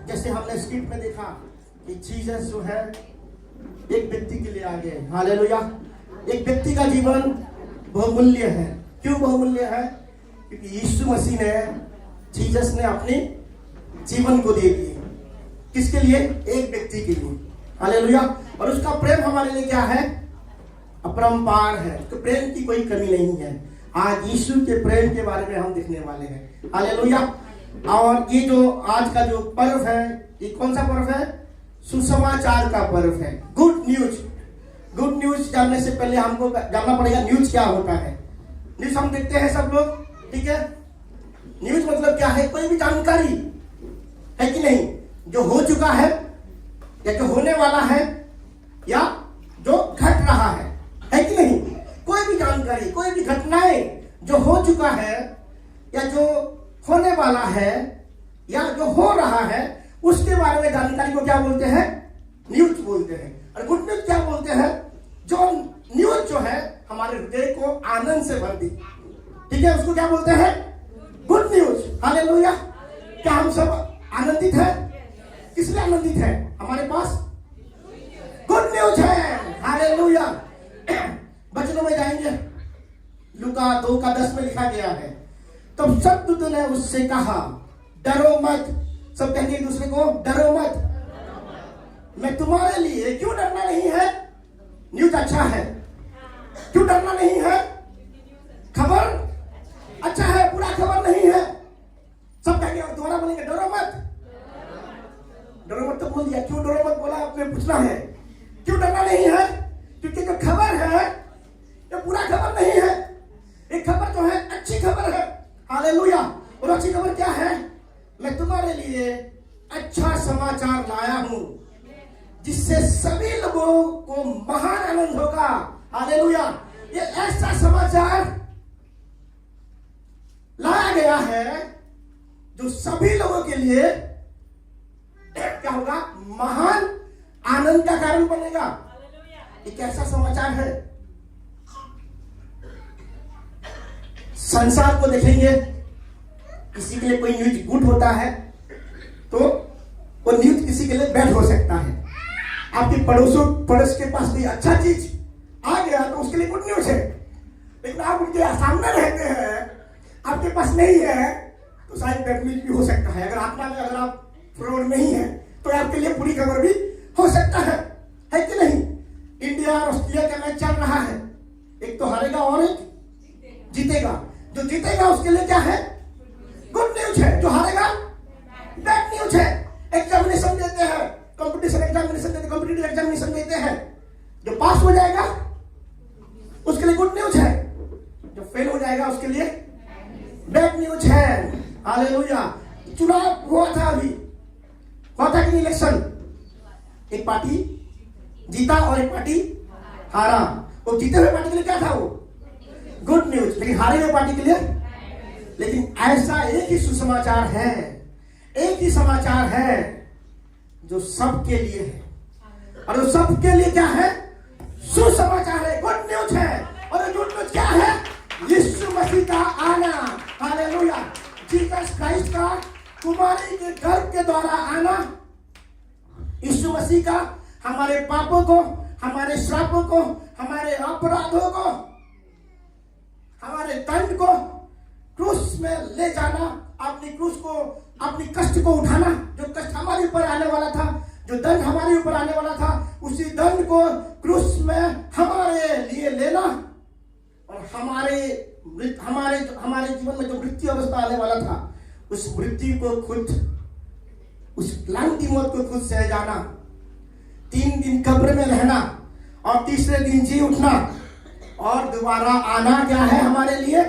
जैसे हमने स्क्रिप्ट में देखा कि जीसस जो है एक व्यक्ति के लिए आ गए। हालेलुया। एक व्यक्ति का जीवन बहुमूल्य है। क्यों बहुमूल्य है? क्योंकि यीशु मसीह ने, जीसस ने अपने जीवन को दे दिए। किसके लिए? एक व्यक्ति के लिए। हालेलुया। और उसका प्रेम हमारे लिए क्या है? अपरंपार है। तो प्रेम की कोई कमी नहीं है। आज यीशु के प्रेम के बारे में हम देखने वाले हैं। हालेलुया। और ये जो आज का जो पर्व है, ये कौन सा पर्व है? सुसमाचार का पर्व है। Good news. गुड न्यूज जानने से पहले हमको जानना पड़ेगा न्यूज क्या होता है। न्यूज हम देखते हैं सब लोग, ठीक है। न्यूज मतलब क्या है? कोई भी जानकारी है कि नहीं, जो हो चुका है या जो होने वाला है या जो घट रहा है कि नहीं। कोई भी जानकारी, कोई भी घटनाएं जो हो चुका है या जो होने वाला है या जो हो रहा है, उसके बारे में जानकारी को क्या बोलते हैं? न्यूज बोलते हैं। और गुड न्यूज क्या बोलते हैं? जो न्यूज जो है हमारे हृदय को आनंद से भर दी, ठीक है, उसको क्या बोलते हैं? Good news. हालेलुया। क्या हम सब आनंदित है? किस लिए आनंदित है? हमारे पास गुड न्यूज है। हालेलुया। वचनों में जाएंगे, लूका 2:10 में लिखा गया है, तब सतदूत ने उससे कहा, डरो मत। सब कहेंगे एक दूसरे को, डरो मत। मैं तुम्हारे लिए, क्यों डरना नहीं है? न्यूज अच्छा है। क्यों डरना नहीं है? खबर अच्छा है, पूरा खबर नहीं है। सब कहेंगे, दोबारा बोलेंगे, डरो मत। डरो मत तो बोल दिया, क्यों डरो मत बोला? आपने पूछना है क्यों डरना नहीं है? क्योंकि जो खबर है ये पूरा खबर नहीं है। एक खबर जो है अच्छी खबर है। हालेलुया। और अच्छी खबर क्या है? मैं तुम्हारे लिए अच्छा समाचार लाया हूं, जिससे सभी लोगों को महान आनंद होगा। हालेलुया। ये ऐसा समाचार लाया गया है जो सभी लोगों के लिए क्या होगा? महान आनंद का कारण बनेगा। एक ऐसा समाचार है, संसार को देखेंगे, किसी के लिए कोई न्यूज गुड होता है तो वो न्यूज किसी के लिए बैड हो सकता है। आपके पड़ोस के पास कोई अच्छा चीज आ गया तो उसके लिए गुड न्यूज है। लेकिन आप उनके सामने रहते हैं, आपके पास नहीं है, तो शायद बैड न्यूज भी हो सकता है। अगर आप फ्रॉड नहीं है तो आपके लिए बुरी खबर भी हो सकता है कि नहीं। इंडिया और ऑस्ट्रेलिया का मैच चल रहा है, एक तो हारेगा और एक जीतेगा। जो जीतेगा उसके लिए क्या है? गुड न्यूज है। जो हारेगा बैड न्यूज है। एग्जामिनेशन देते हैं, कॉम्पिटिटिव एग्जामिनेशन देते हैं, जो पास हो जाएगा उसके लिए गुड न्यूज है, जो फेल हो जाएगा उसके लिए बैड न्यूज है। हालेलुया। चुनाव हुआ था, अभी हुआ था कि इलेक्शन, एक पार्टी जीता और एक पार्टी हारा। वो जीते हुए पार्टी के लिए क्या था? वो गुड न्यूज। लेकिन हारे हुए पार्टी के लिए, लेकिन ऐसा एक ही सुसमाचार है, एक ही समाचार है जो सबके लिए है। और जो सबके लिए क्या है? सुसमाचार है, गुड न्यूज है। और गुड न्यूज क्या है? यीशु मसीह का आना। हालेलुया। जीसस क्राइस्ट का कुमारी के गर्भ के द्वारा आना, यीशु मसीह का हमारे पापों को, हमारे श्रापों को, हमारे अपराधों को, हमारे दंड को क्रूस में ले जाना, अपनी क्रूस को, अपनी कष्ट को उठाना, जो कष्ट हमारे ऊपर आने वाला था, जो दंड हमारे ऊपर आने वाला था, उसी दंड को क्रूस में हमारे लिए लेना, और हमारे जीवन में जो मृत्यु अवस्था आने वाला था, उस मृत्यु को खुद, उस लांती मौत को खुद सह जाना, 3 दिन कब्र में रहना और तीसरे दिन जी उठना और दोबारा आना, क्या है हमारे लिए?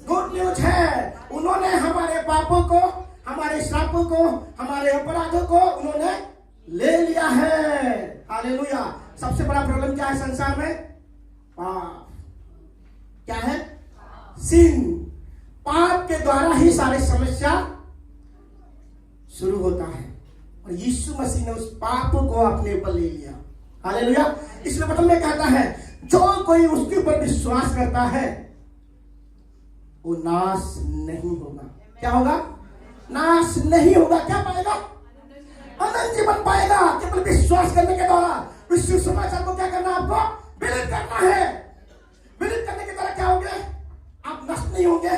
गुड न्यूज है। उन्होंने हमारे पापों को, हमारे श्रापों को, हमारे अपराधों को उन्होंने ले लिया है। हालेलुया। सबसे बड़ा प्रॉब्लम क्या है संसार में? पाप। क्या है? सिन। पाप के द्वारा ही सारी समस्या शुरू होता है, और यीशु मसीह ने उस पाप को अपने ऊपर ले लिया। हालेलुया। इसलिए मतलब में कहता है, जो कोई उसके ऊपर विश्वास करता है वो नाश नहीं होगा। क्या होगा? नाश नहीं होगा। क्या पाएगा? विश्वास करने के द्वारा इस सुसमाचार को क्या करना है? आपको बिलीव करना है। बिलीव करने के द्वारा क्या होंगे? आप नष्ट नहीं होंगे,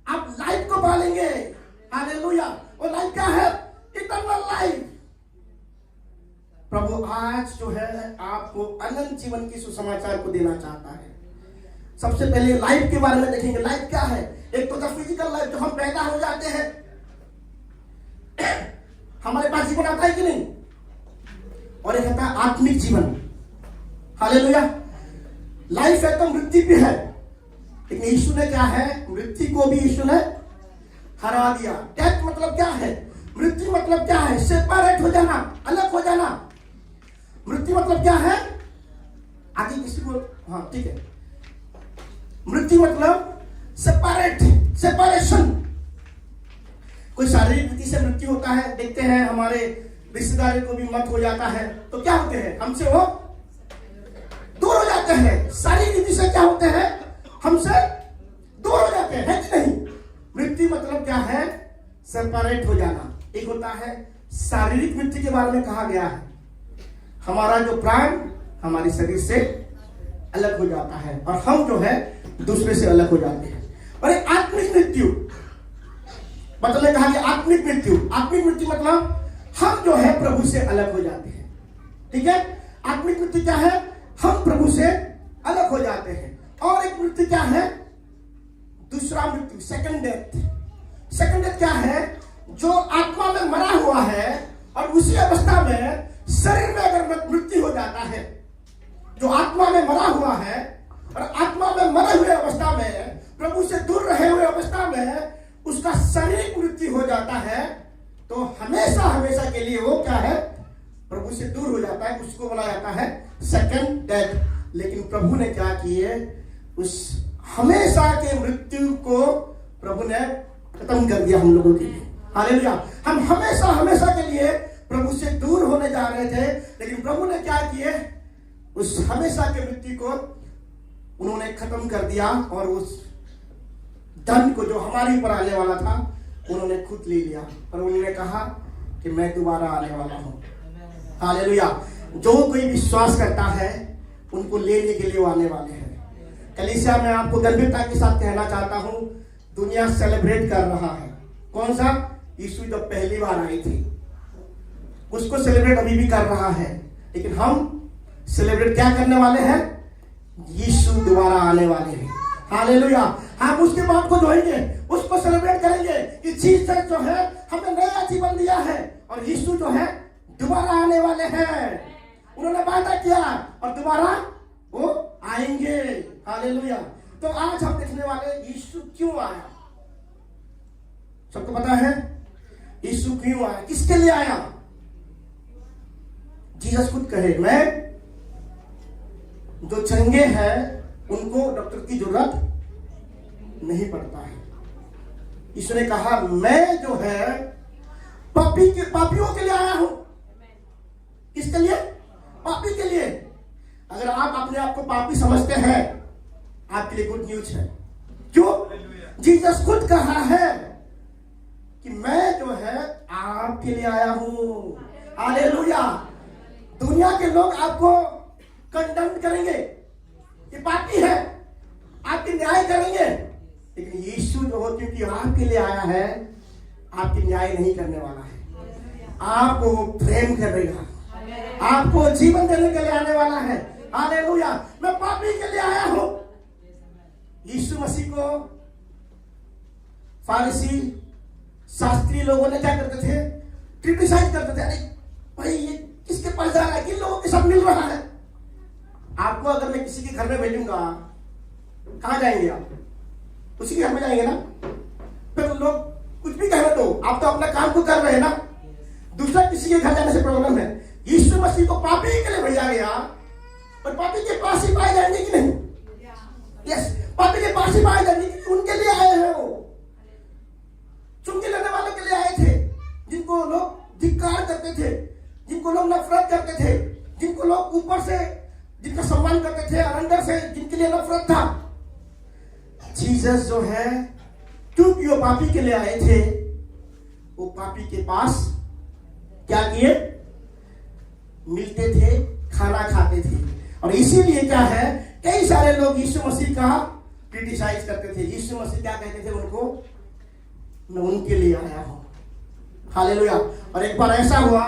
आप लाइफ को पालेंगे। हालेलुया। और लाइफ क्या है? Eternal life. प्रभु आज जो है आपको अनंत जीवन की सुसमाचार को देना चाहता है। सबसे पहले लाइफ के बारे में देखेंगे। लाइफ क्या है? एक तो फिजिकल लाइफ, जो हम पैदा हो जाते हैं, हमारे पास जीवन आता है कि नहीं, और एक आता है आत्मिक जीवन। हालेलुया। लाइफ है तो मृत्यु भी है, लेकिन यीशु ने क्या है? मृत्यु को भी यीशु ने हरा दिया। डेथ मतलब क्या है? मृत्यु मतलब क्या है? सेपरेट हो जाना, अलग हो जाना। मृत्यु मतलब क्या है? आगे किसी को, हाँ ठीक है, मृत्यु मतलब सेपरेशन। कोई शारीरिक रीति से मृत्यु होता है, देखते हैं हमारे रिश्तेदार को भी मौत हो जाता है, तो क्या होते हैं? हमसे वो दूर हो जाते हैं। शारीरिक रीति से क्या होते हैं? हमसे दूर हो जाते हैं, है कि नहीं? मृत्यु मतलब क्या है? सेपरेट हो जाना। एक होता है शारीरिक मृत्यु के बारे में कहा गया है, हमारा जो प्राण हमारे शरीर से अलग हो जाता है और हम जो है दूसरे से अलग हो जाते हैं। और एक आत्मिक मृत्यु मतलब कहा गया आत्मिक मृत्यु। आत्मिक मृत्यु मतलब हम जो है प्रभु से अलग हो जाते हैं। ठीक है? आत्मिक मृत्यु क्या है? हम प्रभु से अलग हो जाते हैं। और एक मृत्यु क्या है? दूसरा मृत्यु, सेकंड डेथ। सेकंड डेथ क्या है? जो आत्मा में मरा हुआ है और उसी अवस्था में शरीर में अगर मृत्यु हो जाता है, जो आत्मा में मरा हुआ है और आत्मा में मरे हुए अवस्था में, प्रभु से दूर रहे हुए अवस्था में उसका शारीरिक मृत्यु हो जाता है, तो हमेशा हमेशा के लिए वो क्या है? प्रभु से दूर हो जाता है। उसको बोला जाता है सेकंड डेथ। लेकिन प्रभु ने क्या किए? उस हमेशा के मृत्यु को प्रभु ने खत्म कर दिया हम लोगों के लिए। हालेलुया। हम हमेशा हमेशा के लिए प्रभु से दूर होने जा रहे थे, लेकिन प्रभु ने क्या किए? उस हमेशा के मृत्यु को उन्होंने खत्म कर दिया और उस दंड को जो हमारे ऊपर आने वाला था उन्होंने खुद ले लिया और उन्होंने कहा कि मैं दोबारा आने वाला हूं। हालेलुया। जो कोई विश्वास करता है उनको लेने के लिए वो आने वाले हैं। कलीसिया में आपको गंभीरता के साथ कहना चाहता हूं, दुनिया सेलिब्रेट कर रहा है। कौन सा? यीशु जब पहली बार आई थी उसको सेलिब्रेट अभी भी कर रहा है, लेकिन हम सेलिब्रेट क्या करने वाले हैं? यीशु दोबारा आने वाले हैं। हालेलुया। हम उसके बाद को जोड़ेंगे, उसको सेलिब्रेट करेंगे कि जीसस जो है हमें नया जीवन दिया है और यीशु जो है दोबारा आने वाले हैं। उन्होंने वादा किया और दोबारा वो आएंगे। हालेलुया। तो आज हम देखने वाले यीशु क्यों आया। सबको पता है यीशु क्यों आया, किसके लिए आया? जीसस खुद कहे, मैं जो चंगे हैं उनको डॉक्टर की जरूरत नहीं पड़ता है। यीशु ने कहा, मैं जो है पापियों के लिए आया हूं। किसके लिए? पापी के लिए। अगर आप अपने आप को पापी समझते हैं, आपके लिए गुड न्यूज है। क्यों? जीसस खुद कहा है कि मैं जो है आपके लिए आया हूं। हालेलुया। दुनिया के लोग आपको कंडेम करेंगे कि पापी है, आपकी न्याय करेंगे, लेकिन यीशु जो हो क्योंकि आपके लिए आया है, आपकी न्याय नहीं करने वाला है। आपको प्रेम करेगा, आपको जीवन देने के लिए आने वाला है। हालेलुया। मैं पापी के लिए आया हूं। यीशु मसीह को फारिसी शास्त्री लोगों ने क्या करते थे? क्रिटिसाइज करते थे। अरे भाई ये किसके पास जा रहा है, किन लोगों के साथ मिल रहा है? आपको अगर मैं किसी के घर में भेजूंगा, कहां जाएंगे आप? उसी के घर में जाएंगे ना। फिर लोग कुछ भी कहे तो आप तो अपना काम को कर रहे हैं ना, दूसरा किसी के घर जाने से प्रॉब्लम है। यीशु मसीह को पापी के लिए भेजा गया और पापी के पास ही पाए जाएंगे कि नहीं? यस, पापी के पास ही पाए जाएंगे कि उनके लिए आए हैं। वो चुंगी लेने वालों के लिए आए थे, जिनको लोग धिक्कार करते थे, जिनको लोग नफरत करते थे, जिनको लोग ऊपर से जिनका सम्मान करते थे और अंदर से जिनके लिए नफरत था। जीसस जो है क्योंकि वो पापी के लिए आए थे, वो पापी के पास क्या किए? और इसीलिए क्या है, कई सारे लोग यीशु मसीह का क्रिटिसाइज करते थे। यीशु मसीह क्या कहते थे उनको, मैं उनके लिए आया हूं। हालेलुया। और एक बार ऐसा हुआ,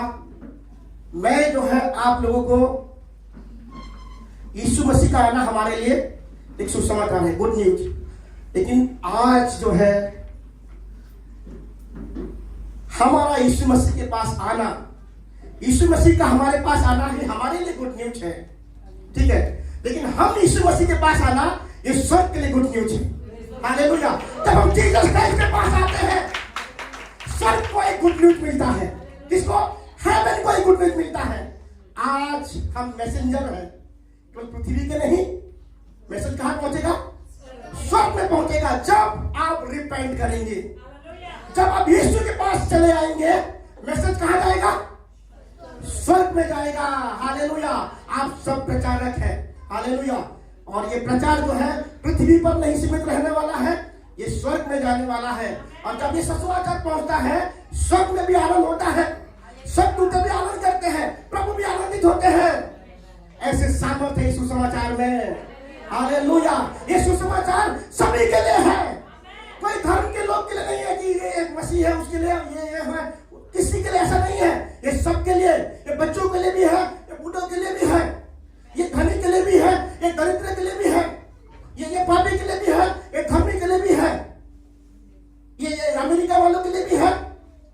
मैं जो है आप लोगों को यीशु मसीह का आना हमारे लिए एक सुसमाचार है, गुड न्यूज। लेकिन आज जो है हमारा यीशु मसीह के पास आना, यीशु मसीह का हमारे पास आना ही हमारे लिए गुड न्यूज है, ठीक है। लेकिन हम यीशु मसीह के पास आना ये स्वर्ग के लिए गुड न्यूज है। हालेलुया। जब हम जीसस क्राइस्ट के पास आते हैं, स्वर्ग को एक गुड न्यूज मिलता है। किसको? हेवन को एक गुड न्यूज मिलता है। आज हम मैसेंजर हैं, केवल पृथ्वी के नहीं, मैसेज कहां पहुंचेगा? स्वर्ग में पहुंचेगा। जब आप रिपेंट करेंगे, जब आप यीशु के पास चले आएंगे, मैसेज कहां जाएगा? स्वर्ग में जाएगा। हालेलुया। आप सब प्रचारक हैं। हालेलुया। और ये प्रचार जो है पृथ्वी पर नहीं सीमित रहने वाला है, ये स्वर्ग में जाने वाला है। और जब ये सुसमाचार पहुंचता है, स्वर्ग में भी आनंद होता है, स्वर्गदूत भी आनंद करते हैं, प्रभु भी आनंदित होते हैं। ऐसे सामर्थ है सुसमाचार में। हालेलुया। ये सुसमाचार सभी के लिए है, कोई धर्म के लोग के लिए नहीं है कि ये एक मसीह है उसके लिए ये है, किसी के लिए ऐसा नहीं है। ये सबके लिए, ये बच्चों के लिए भी है, ये बूढ़ों के लिए भी है, ये धनी के लिए भी है, ये दरिद्र के लिए भी है, ये पापी के लिए भी है, ये धर्मी के लिए भी है, ये अमेरिका वालों के लिए भी है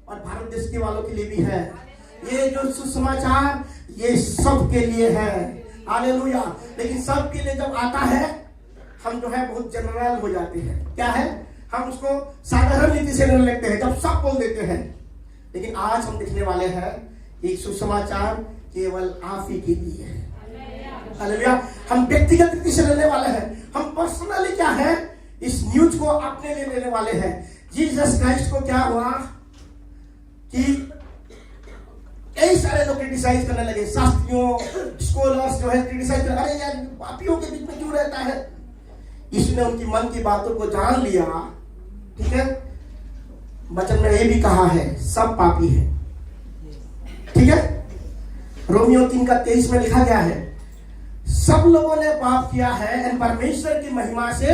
और भारत देश के वालों के लिए भी है। ये जो सुसमाचार ये सब के लिए है। हालेलुया। लेकिन सब के लिए जब आता है, हम जो है बहुत जनरल हो जाते हैं। क्या है? हम उसको साधारण रीति से लेने लगते हैं, जब सब बोल देते हैं। लेकिन आज हम देखने वाले हैं एक सुसमाचार केवल आप ही के लिए है। हालेलुया। हम व्यक्तिगत रीति से लेने वाले हैं। हम पर्सनली क्या है, इस न्यूज को अपने लिए लेने वाले हैं। जीसस क्राइस्ट को क्या हुआ कि कई सारे लोग क्रिटिसाइज करने लगे, शास्त्रियों, स्कॉलर्स जो है क्रिटिसाइज कर, अरे यार पापियों के बीच में क्यों रहता है। यीशु ने उनकी मन की बातों को जान लिया, ठीक है। वचन में ये भी कहा है सब पापी है, ठीक है। रोमियो 3:23 में लिखा गया है सब लोगों ने पाप किया है और परमेश्वर की महिमा से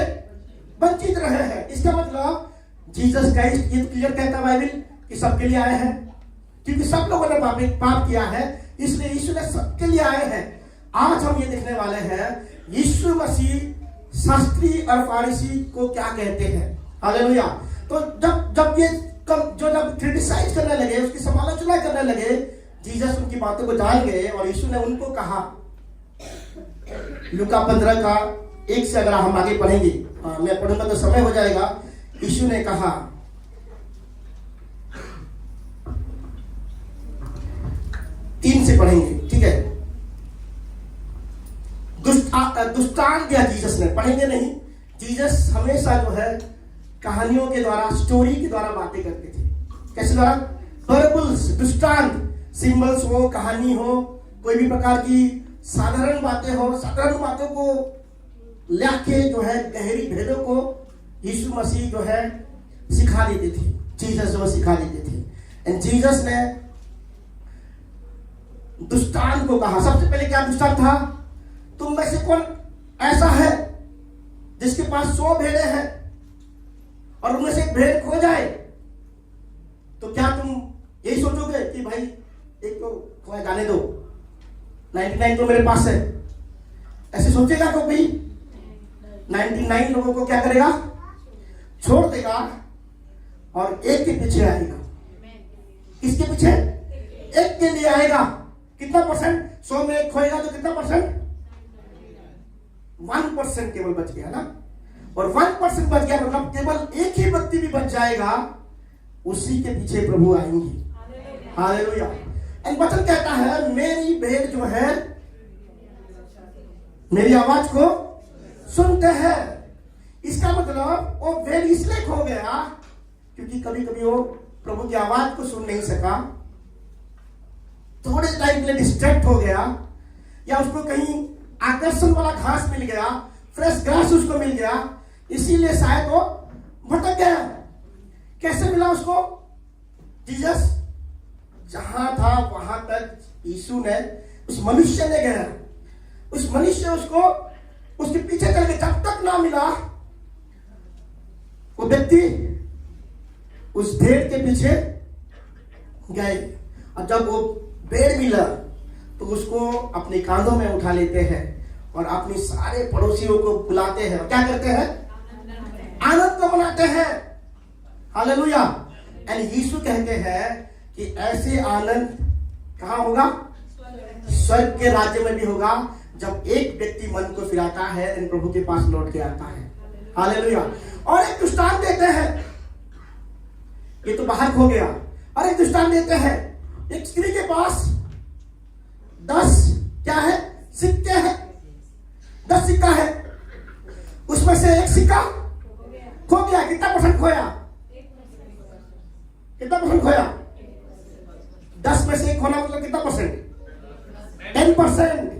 वंचित रहे हैं। इसका मतलब जीसस क्राइस्ट ये क्लियर कहता है बाइबल कि सबके लिए आए हैं, क्योंकि सब लोगों ने पाप किया है, इसलिए यीशु ने सबके लिए आए हैं। आज हम ये देखने वाले हैं यीशु मसीह शास्त्री और फारिसी को क्या कहते हैं। हालेलुया। तो जब ये जब क्रिटिसाइज करने लगे, उसकी समालोचना करने लगे, जीसस उनकी बातों को जान गए और यीशु ने उनको कहा, लूका 15:1 से अगर हम आगे पढ़ेंगे, मैं पढ़ूंगा तो समय हो जाएगा। यीशु ने कहा, 3 से पढ़ेंगे, ठीक है। दुष्टांत दिया जीसस ने, पढ़ेंगे नहीं। जीसस हमेशा जो है कहानियों के द्वारा, स्टोरी के द्वारा बातें करते थे। कैसे द्वारा? पैराबल्स, दृष्टांत, सिंबल्स हो, कहानी हो, कोई भी प्रकार की साधारण बातें हो, साधारण बातों को लाके जो है गहरी भेदों को यीशु मसीह जो है सिखा देते थे। जीसस जो सिखा देते थे। एंड जीसस ने दुष्टांत को कहा। सबसे पहले क्या दुष्टांत था? तुम में से कौन ऐसा है जिसके पास 100 भेड़ें हैं और उनमें से एक भेड़ खो जाए, तो क्या तुम यही सोचोगे कि भाई एक तो खोया जाने दो, 99 तो मेरे पास है? ऐसे सोचेगा तो भाई 99 लोगों को क्या करेगा? छोड़ देगा और एक के पीछे आएगा। किसके पीछे? एक के लिए आएगा। कितना परसेंट? 100 में एक खोएगा तो कितना परसेंट? 1% केवल बच गया ना। और 1% बच गया मतलब केवल एक ही व्यक्ति भी बच जाएगा, उसी के पीछे प्रभु आएंगे। हालेलुया। एंड वचन कहता है मेरी भेड़ जो है मेरी आवाज को सुनते हैं। इसका मतलब वो भेड़ इसलिए खो गया क्योंकि कभी कभी वो प्रभु की आवाज को सुन नहीं सका, थोड़े टाइम के लिए डिस्ट्रैक्ट हो गया, या उसको कहीं आकर्षण वाला घास मिल गया, फ्रेश घास उसको मिल गया, इसीलिए शायद वो भटक गया। कैसे मिला उसको? जीसस जहां था वहां तक यीशु ने, उस मनुष्य ने गया। उस मनुष्य उसको उसके पीछे चल के जब तक ना मिला, वो व्यक्ति उस भेड़ के पीछे गए, और जब वो भेड़ मिला तो उसको अपने कांधों में उठा लेते हैं और अपने सारे पड़ोसियों को बुलाते हैं और क्या करते हैं? आनंद को मनाते हैं। हालेलुया। एंड यीशु कहते हैं कि ऐसे आनंद कहां होगा? स्वर्ग के राज्य में भी होगा, जब एक व्यक्ति मन को फिराता है और प्रभु के पास लौट के आता है। हालेलुया। और एक दृष्टांत देते हैं, ये तो बाहर खो गया, और एक दृष्टांत देते हैं, एक स्त्री के पास 10 क्या है? सिक्के हैं। 10 सिक्का है, उसमें से एक सिक्का खो गया। कितना परसेंट खोया? कितना परसेंट खोया? 10 में से एक खोना मतलब कितना परसेंट? 10%।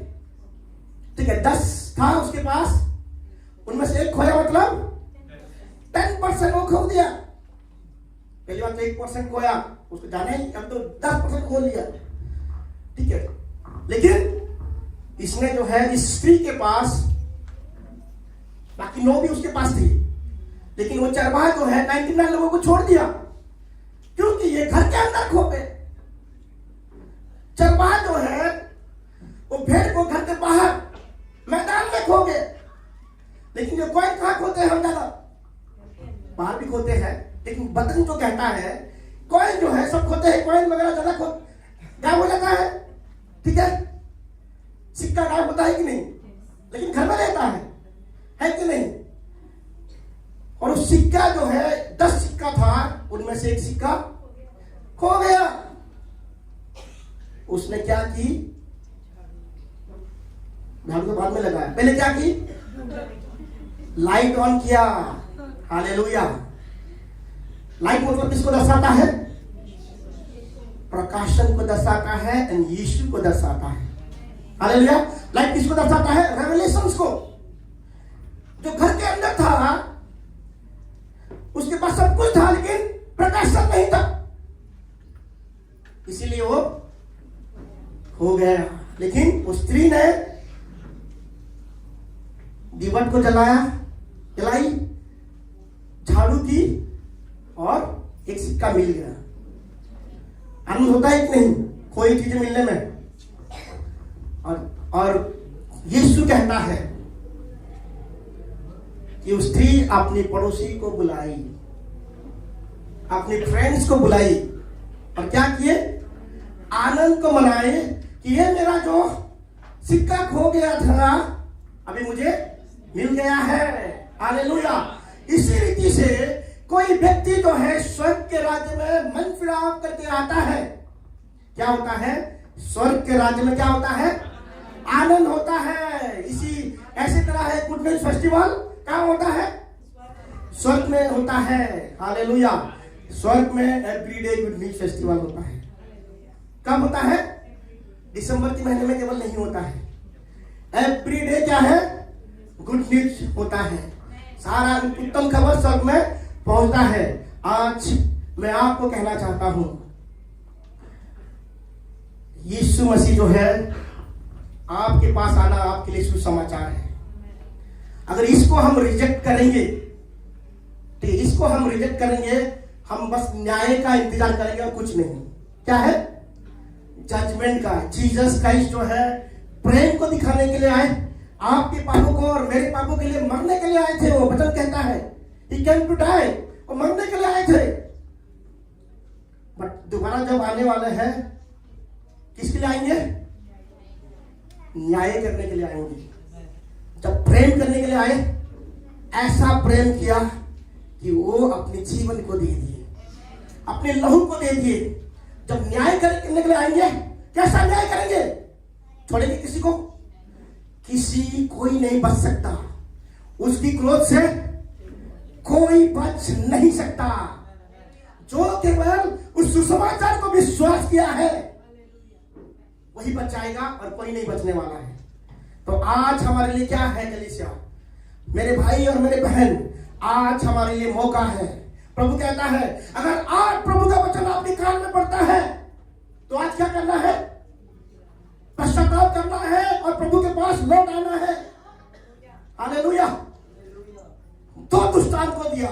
ठीक है, 10 था उसके पास, उनमें से एक खोया मतलब 10% वो खो दिया। पहली बात तो 1% खोया, उसको जाना ही, अब तो 10% खो लिया। ठीक है, लेकिन इसने जो है, इस स्त्री के पास बाकी 9 भी उसके पास थी, लेकिन वो चरवाहा जो है 99 लोगों को छोड़ दिया, क्योंकि ये घर के अंदर खो गए। चरवाहा जो है वो भेड़ को घर के बाहर मैदान में खो गए। लेकिन जो कॉइन कहां खोते हैं? हम ज्यादा बाहर भी खोते हैं, लेकिन बटन जो कहता है कॉइन जो है सब खोते हैं, कॉइन वगैरह ज्यादा गायब हो जाता है। ठीक है, सिक्का गायब होता है कि नहीं? लेकिन घर में रहता है कि नहीं? और उस सिक्का जो है 10 सिक्का था, उनमें से एक सिक्का खो गया। उसने क्या की? झाड़ू तो बाद में लगाया, पहले क्या की? लाइट ऑन किया। हालेलुया। लाइट मतलब किसको दर्शाता है? प्रकाशन को दर्शाता है, एंड यीशु को दर्शाता है। हालेलुया। लाइट किसको दर्शाता है? रेवलेशंस को। जो घर के अंदर था, उसके पास सब कुछ था, लेकिन प्रकाशन नहीं था, इसीलिए वो हो गया। लेकिन उस स्त्री ने दीवट को जलाई, झाड़ू की, और एक सिक्का मिल गया। आनंद होता है कि नहीं कोई चीजें मिलने में? और यीशु कहता है कि उस स्त्री अपनी पड़ोसी को बुलाई, अपने फ्रेंड्स को बुलाई, और क्या किए? आनंद को मनाए कि ये मेरा जो सिक्का खो गया था अभी मुझे मिल गया है। हालेलुया। इसी रीति से कोई व्यक्ति जो है स्वर्ग के राज्य में मन फिराव करके आता है, क्या होता है? स्वर्ग के राज्य में क्या होता है? आनंद होता है। ऐसी तरह है गुड न्यूज फेस्टिवल कहाँ होता है? स्वर्ग में होता है। हालेलुया। स्वर्ग में एवरीडे गुड न्यूज फेस्टिवल होता है। कब होता है? दिसंबर के महीने में केवल नहीं होता है, एवरीडे क्या है? गुड न्यूज होता है। सारा उत्तम खबर स्वर्ग में पहुंचता है। आज मैं आपको कहना चाहता हूं, यीशु मसीह जो है आपके पास आना आपके लिए सुसमाचार है। अगर इसको हम रिजेक्ट करेंगे, तो इसको हम रिजेक्ट करेंगे, हम बस न्याय का इंतजार करेंगे और कुछ नहीं। क्या है? जजमेंट का। जीसस क्राइस्ट जो है प्रेम को दिखाने के लिए आए, आपके पापों को और मेरे पापों के लिए मरने के लिए आए थे। वो वचन कहता है He came to die, वो मरने के लिए आए थे। बट दोबारा जब आने वाले हैं, किसके लिए आएंगे? न्याय करने के लिए आएंगे। जब प्रेम करने के लिए आए, ऐसा प्रेम किया कि वो अपने जीवन को दे दिए, अपने लहू को दे दिए। जब न्याय करने के लिए आएंगे, कैसा न्याय करेंगे? छोड़ेंगे किसी को? कोई नहीं बच सकता। उसकी क्रोध से कोई बच नहीं सकता। जो केवल उस सुसमाचार को विश्वास किया है वही बच जाएगा, और कोई नहीं बचने वाला है। तो आज हमारे लिए क्या है कलीसिया? मेरे भाई और मेरे बहन, आज हमारे लिए मौका है। प्रभु कहता है अगर आज प्रभु का वचन आपके कान में पड़ता है तो आज क्या करना है? पश्चाताप बचाव करना है और प्रभु के पास लौट आना है। हालेलुया। 2 दृष्टांत को दिया।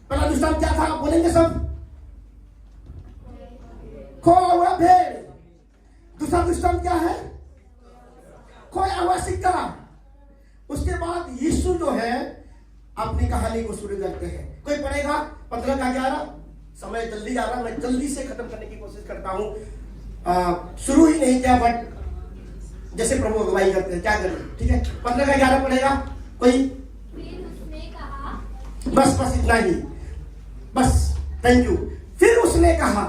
पहला दृष्टांत क्या था, बोलेंगे सब? खोया हुआ भेड़। दूसरा दृष्टांत क्या है? खोया हुआ सिक्का। उसके बाद यीशु जो है अपनी कहानी को शुरू करते हैं। कोई पढ़ेगा 15 का 11? समय जल्दी जा रहा, मैं जल्दी से खत्म करने की कोशिश करता हूं। शुरू ही नहीं किया, बट जैसे प्रभु अगुवाई करते हैं, क्या करें, ठीक है। 15 का 11 पढ़ेगा कोई? बस इतना ही, बस, थैंक यू। फिर उसने कहा,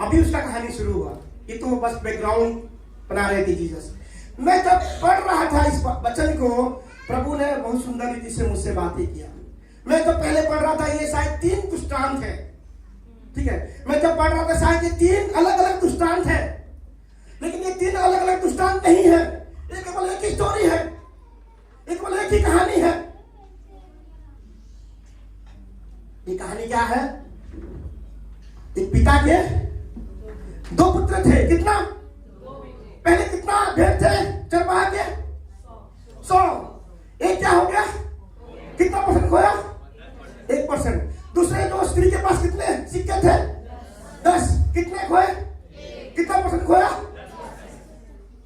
अभी उसका कहानी शुरू हुआ, ये तो बस बैकग्राउंड बना रहे थे जीसस। मैं जब पढ़ रहा था इस वचन को, प्रभु ने बहुत सुंदर रीति से मुझसे बातें किया। मैं जब पहले पढ़ रहा था, ये शायद 3 दृष्टांत है, ठीक है। मैं जब पढ़ रहा था शायद ये 3 अलग अलग दृष्टांत है, लेकिन ये 3 अलग अलग दृष्टांत नहीं है। ये केवल एक ही स्टोरी है, एक केवल एक ही कहानी है। ये कहानी क्या है? एक पिता के 2 पुत्र थे। कितना? पहले कितना भेड़ थे चरवाहा के? 100। एक क्या हो गया? कितना परसेंट खोया? 1%। दूसरे जो स्त्री के पास कितने सिक्के थे? 10। कितने खोए? कितना परसेंट खोया?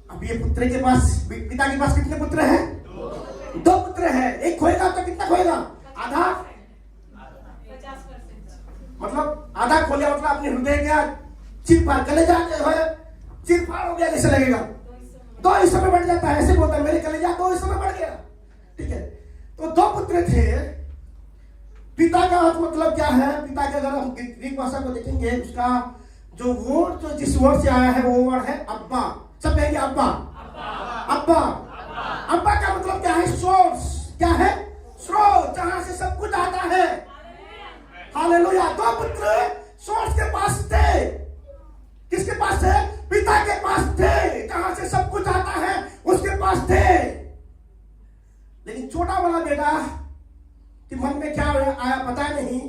अब ये पुत्र के पास, पिता के पास कितने पुत्र हैं? 2 पुत्र हैं। एक खोएगा तो कितना खोएगा? आधा। 50%। मतलब आधा खो लिया, मतलब अपने हृदय का चिरफाड़, कलेजा जो है चिरफाड़ हो गया जैसे लगेगा। 2 हिस्सों में बढ़ जाता है, ऐसे बोलता है, मेरे कलेजा 2 हिस्सों में बढ़ गया, ठीक है। तो 2 पुत्र थे। पिता का मतलब क्या है? पिता के, अगर हम ग्रीक भाषा को देखेंगे, उसका जो वर्ड, जो जिस वर्ड से आया है वो वर्ड है अब्बा। सब कहेंगे अब्बा। अब्बा। अब्बा का मतलब क्या है? सोर्स। क्या है? स्रोत, जहां से सब कुछ आता है। हालेलुया। 2 पुत्र सोर्स के पास थे। किसके पास थे? पिता के पास थे, जहां से सब कुछ आता है उसके पास थे। लेकिन छोटा वाला बेटा कि मन में क्या आया पता नहीं,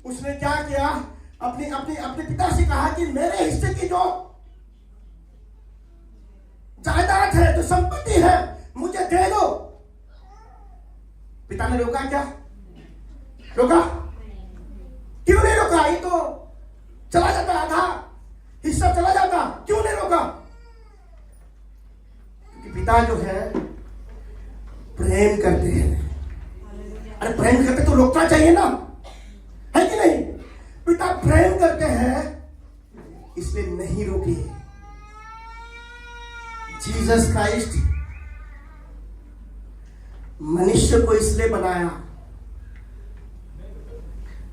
उसने क्या किया, अपने पिता से कहा कि मेरे हिस्से की जो जायदाद है, जो संपत्ति है, मुझे दे दो। पिता ने रोका क्या? रोका? क्यों नहीं रोका? ये तो चला जाता, आधा हिस्सा चला जाता, क्यों नहीं रोका? क्योंकि पिता जो है प्रेम करते हैं। अरे प्रेम करते तो रोकना चाहिए ना, है कि नहीं? पिता प्रेम करते हैं, इसलिए नहीं रोके। जीसस क्राइस्ट मनुष्य को इसलिए बनाया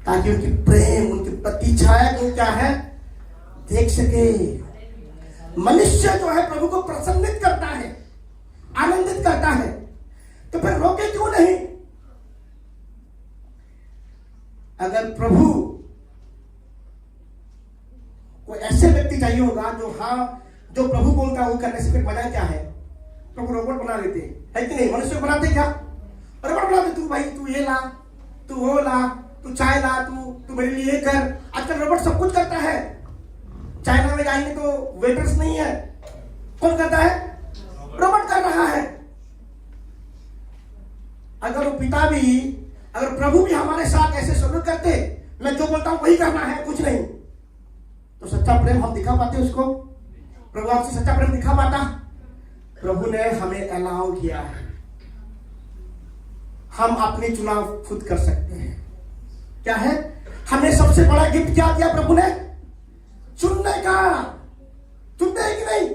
ताकि उनकी प्रेम, उनकी प्रतिछाया को क्या है, देख सके। मनुष्य जो है प्रभु को प्रसन्नित करता है, आनंदित करता है, तो फिर रोके क्यों नहीं? अगर प्रभु कोई ऐसे व्यक्ति चाहिए होगा जो प्रभु बोलता है वो करने से फिर मजा क्या है? प्रभु रोबोट बना देते है कि नहीं? मनुष्य बनाते क्या? रोबोट बनाते, तू भाई तू ये ला, तू वो ला, तू चाय ला, तू मेरे लिए ये कर। आजकल रोबोट सब कुछ करता है। चाइना में जाएंगे तो वेटर्स नहीं है, कौन करता है? रोबोट कर रहा है। अगर वो पिता भी, अगर प्रभु भी हमारे साथ ऐसे सलूक करते, मैं जो बोलता हूं वही करना है, कुछ नहीं, तो सच्चा प्रेम हम दिखा पाते उसको? प्रभु आपसे सच्चा प्रेम दिखा पाता? प्रभु ने हमें अलाउ किया है, हम अपनी चुनाव खुद कर सकते हैं। क्या है? हमें सबसे बड़ा गिफ्ट क्या दिया प्रभु ने? चुनने का। चुनते हैं कि नहीं?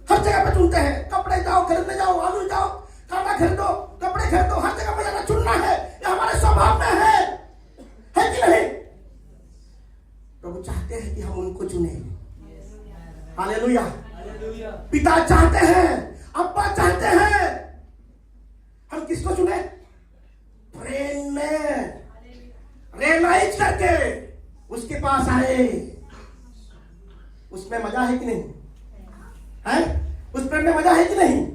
हर जगह पे चुनते हैं। कपड़े जाओ खरीदने, जाओ आलू जाओ, खाना खरीदो, कपड़े खरीदो, हर जगह पे जाना चुनना है। ये हमारे स्वभाव में है कि नहीं? प्रभु चाहते हैं कि हम उनको चुने। हालेलुया। पिता चाहते हैं, अब्बा चाहते हैं, हम किसको चुने? प्रेम में रियलाइज करके उसके पास आए। उसमें मजा है कि नहीं? है? उस प्रेम में मजा है कि नहीं?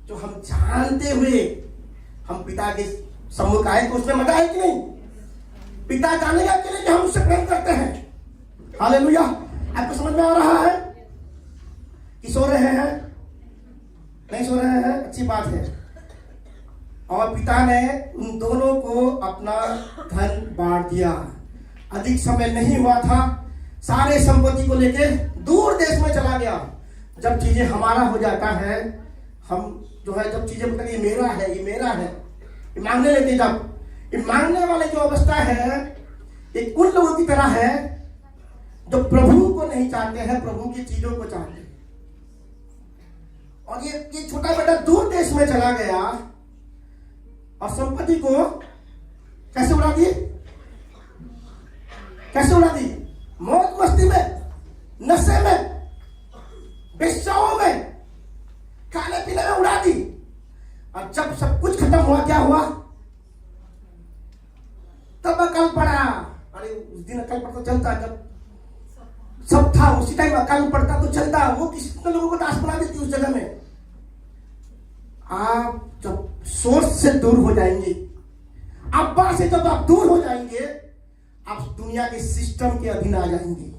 जो हम जानते हुए हम पिता के सम्मुख आए, तो उसमें मजा है कि नहीं? पिता जानेगा कि नहीं कि हम उससे प्रेम करते हैं। हालेलुया। आपको समझ में आ रहा है कि कि सो रहे हैं? नहीं सो रहे हैं, अच्छी बात है। और पिता ने उन दोनों को अपना धन बांट दिया। अधिक समय नहीं हुआ था, सारे संपत्ति को लेके दूर देश में चला गया। जब चीजें हमारा हो जाता है, हम जो है जब चीजें मतलब ये मेरा है, ये मेरा है, ये मांगने लेते, जब ये मांगने वाले जो अवस्था है एक उन लोगों की तरह है जो प्रभु को नहीं चाहते हैं, प्रभु की चीजों को चाहते हैं। और ये छोटा बेटा दूर देश में चला गया और संपत्ति को कैसे उड़ा दी? कैसे उड़ा दी? मौज मस्ती में, नशे में, बेचाओं में, खाने पीने में उड़ा दी। और जब सब कुछ खत्म हुआ, क्या हुआ? तब अकल पड़ा। अरे उस दिन अकल पड़ता चलता, जब सब था उसी टाइम अकल पड़ता तो चलता। वो कितने लोगों को दास बना देती उस जगह में। आप जब सोर्स से दूर हो जाएंगे, अब्बा से जब आप दूर हो जाएंगे, आप दुनिया के सिस्टम के अधीन आ जाएंगे।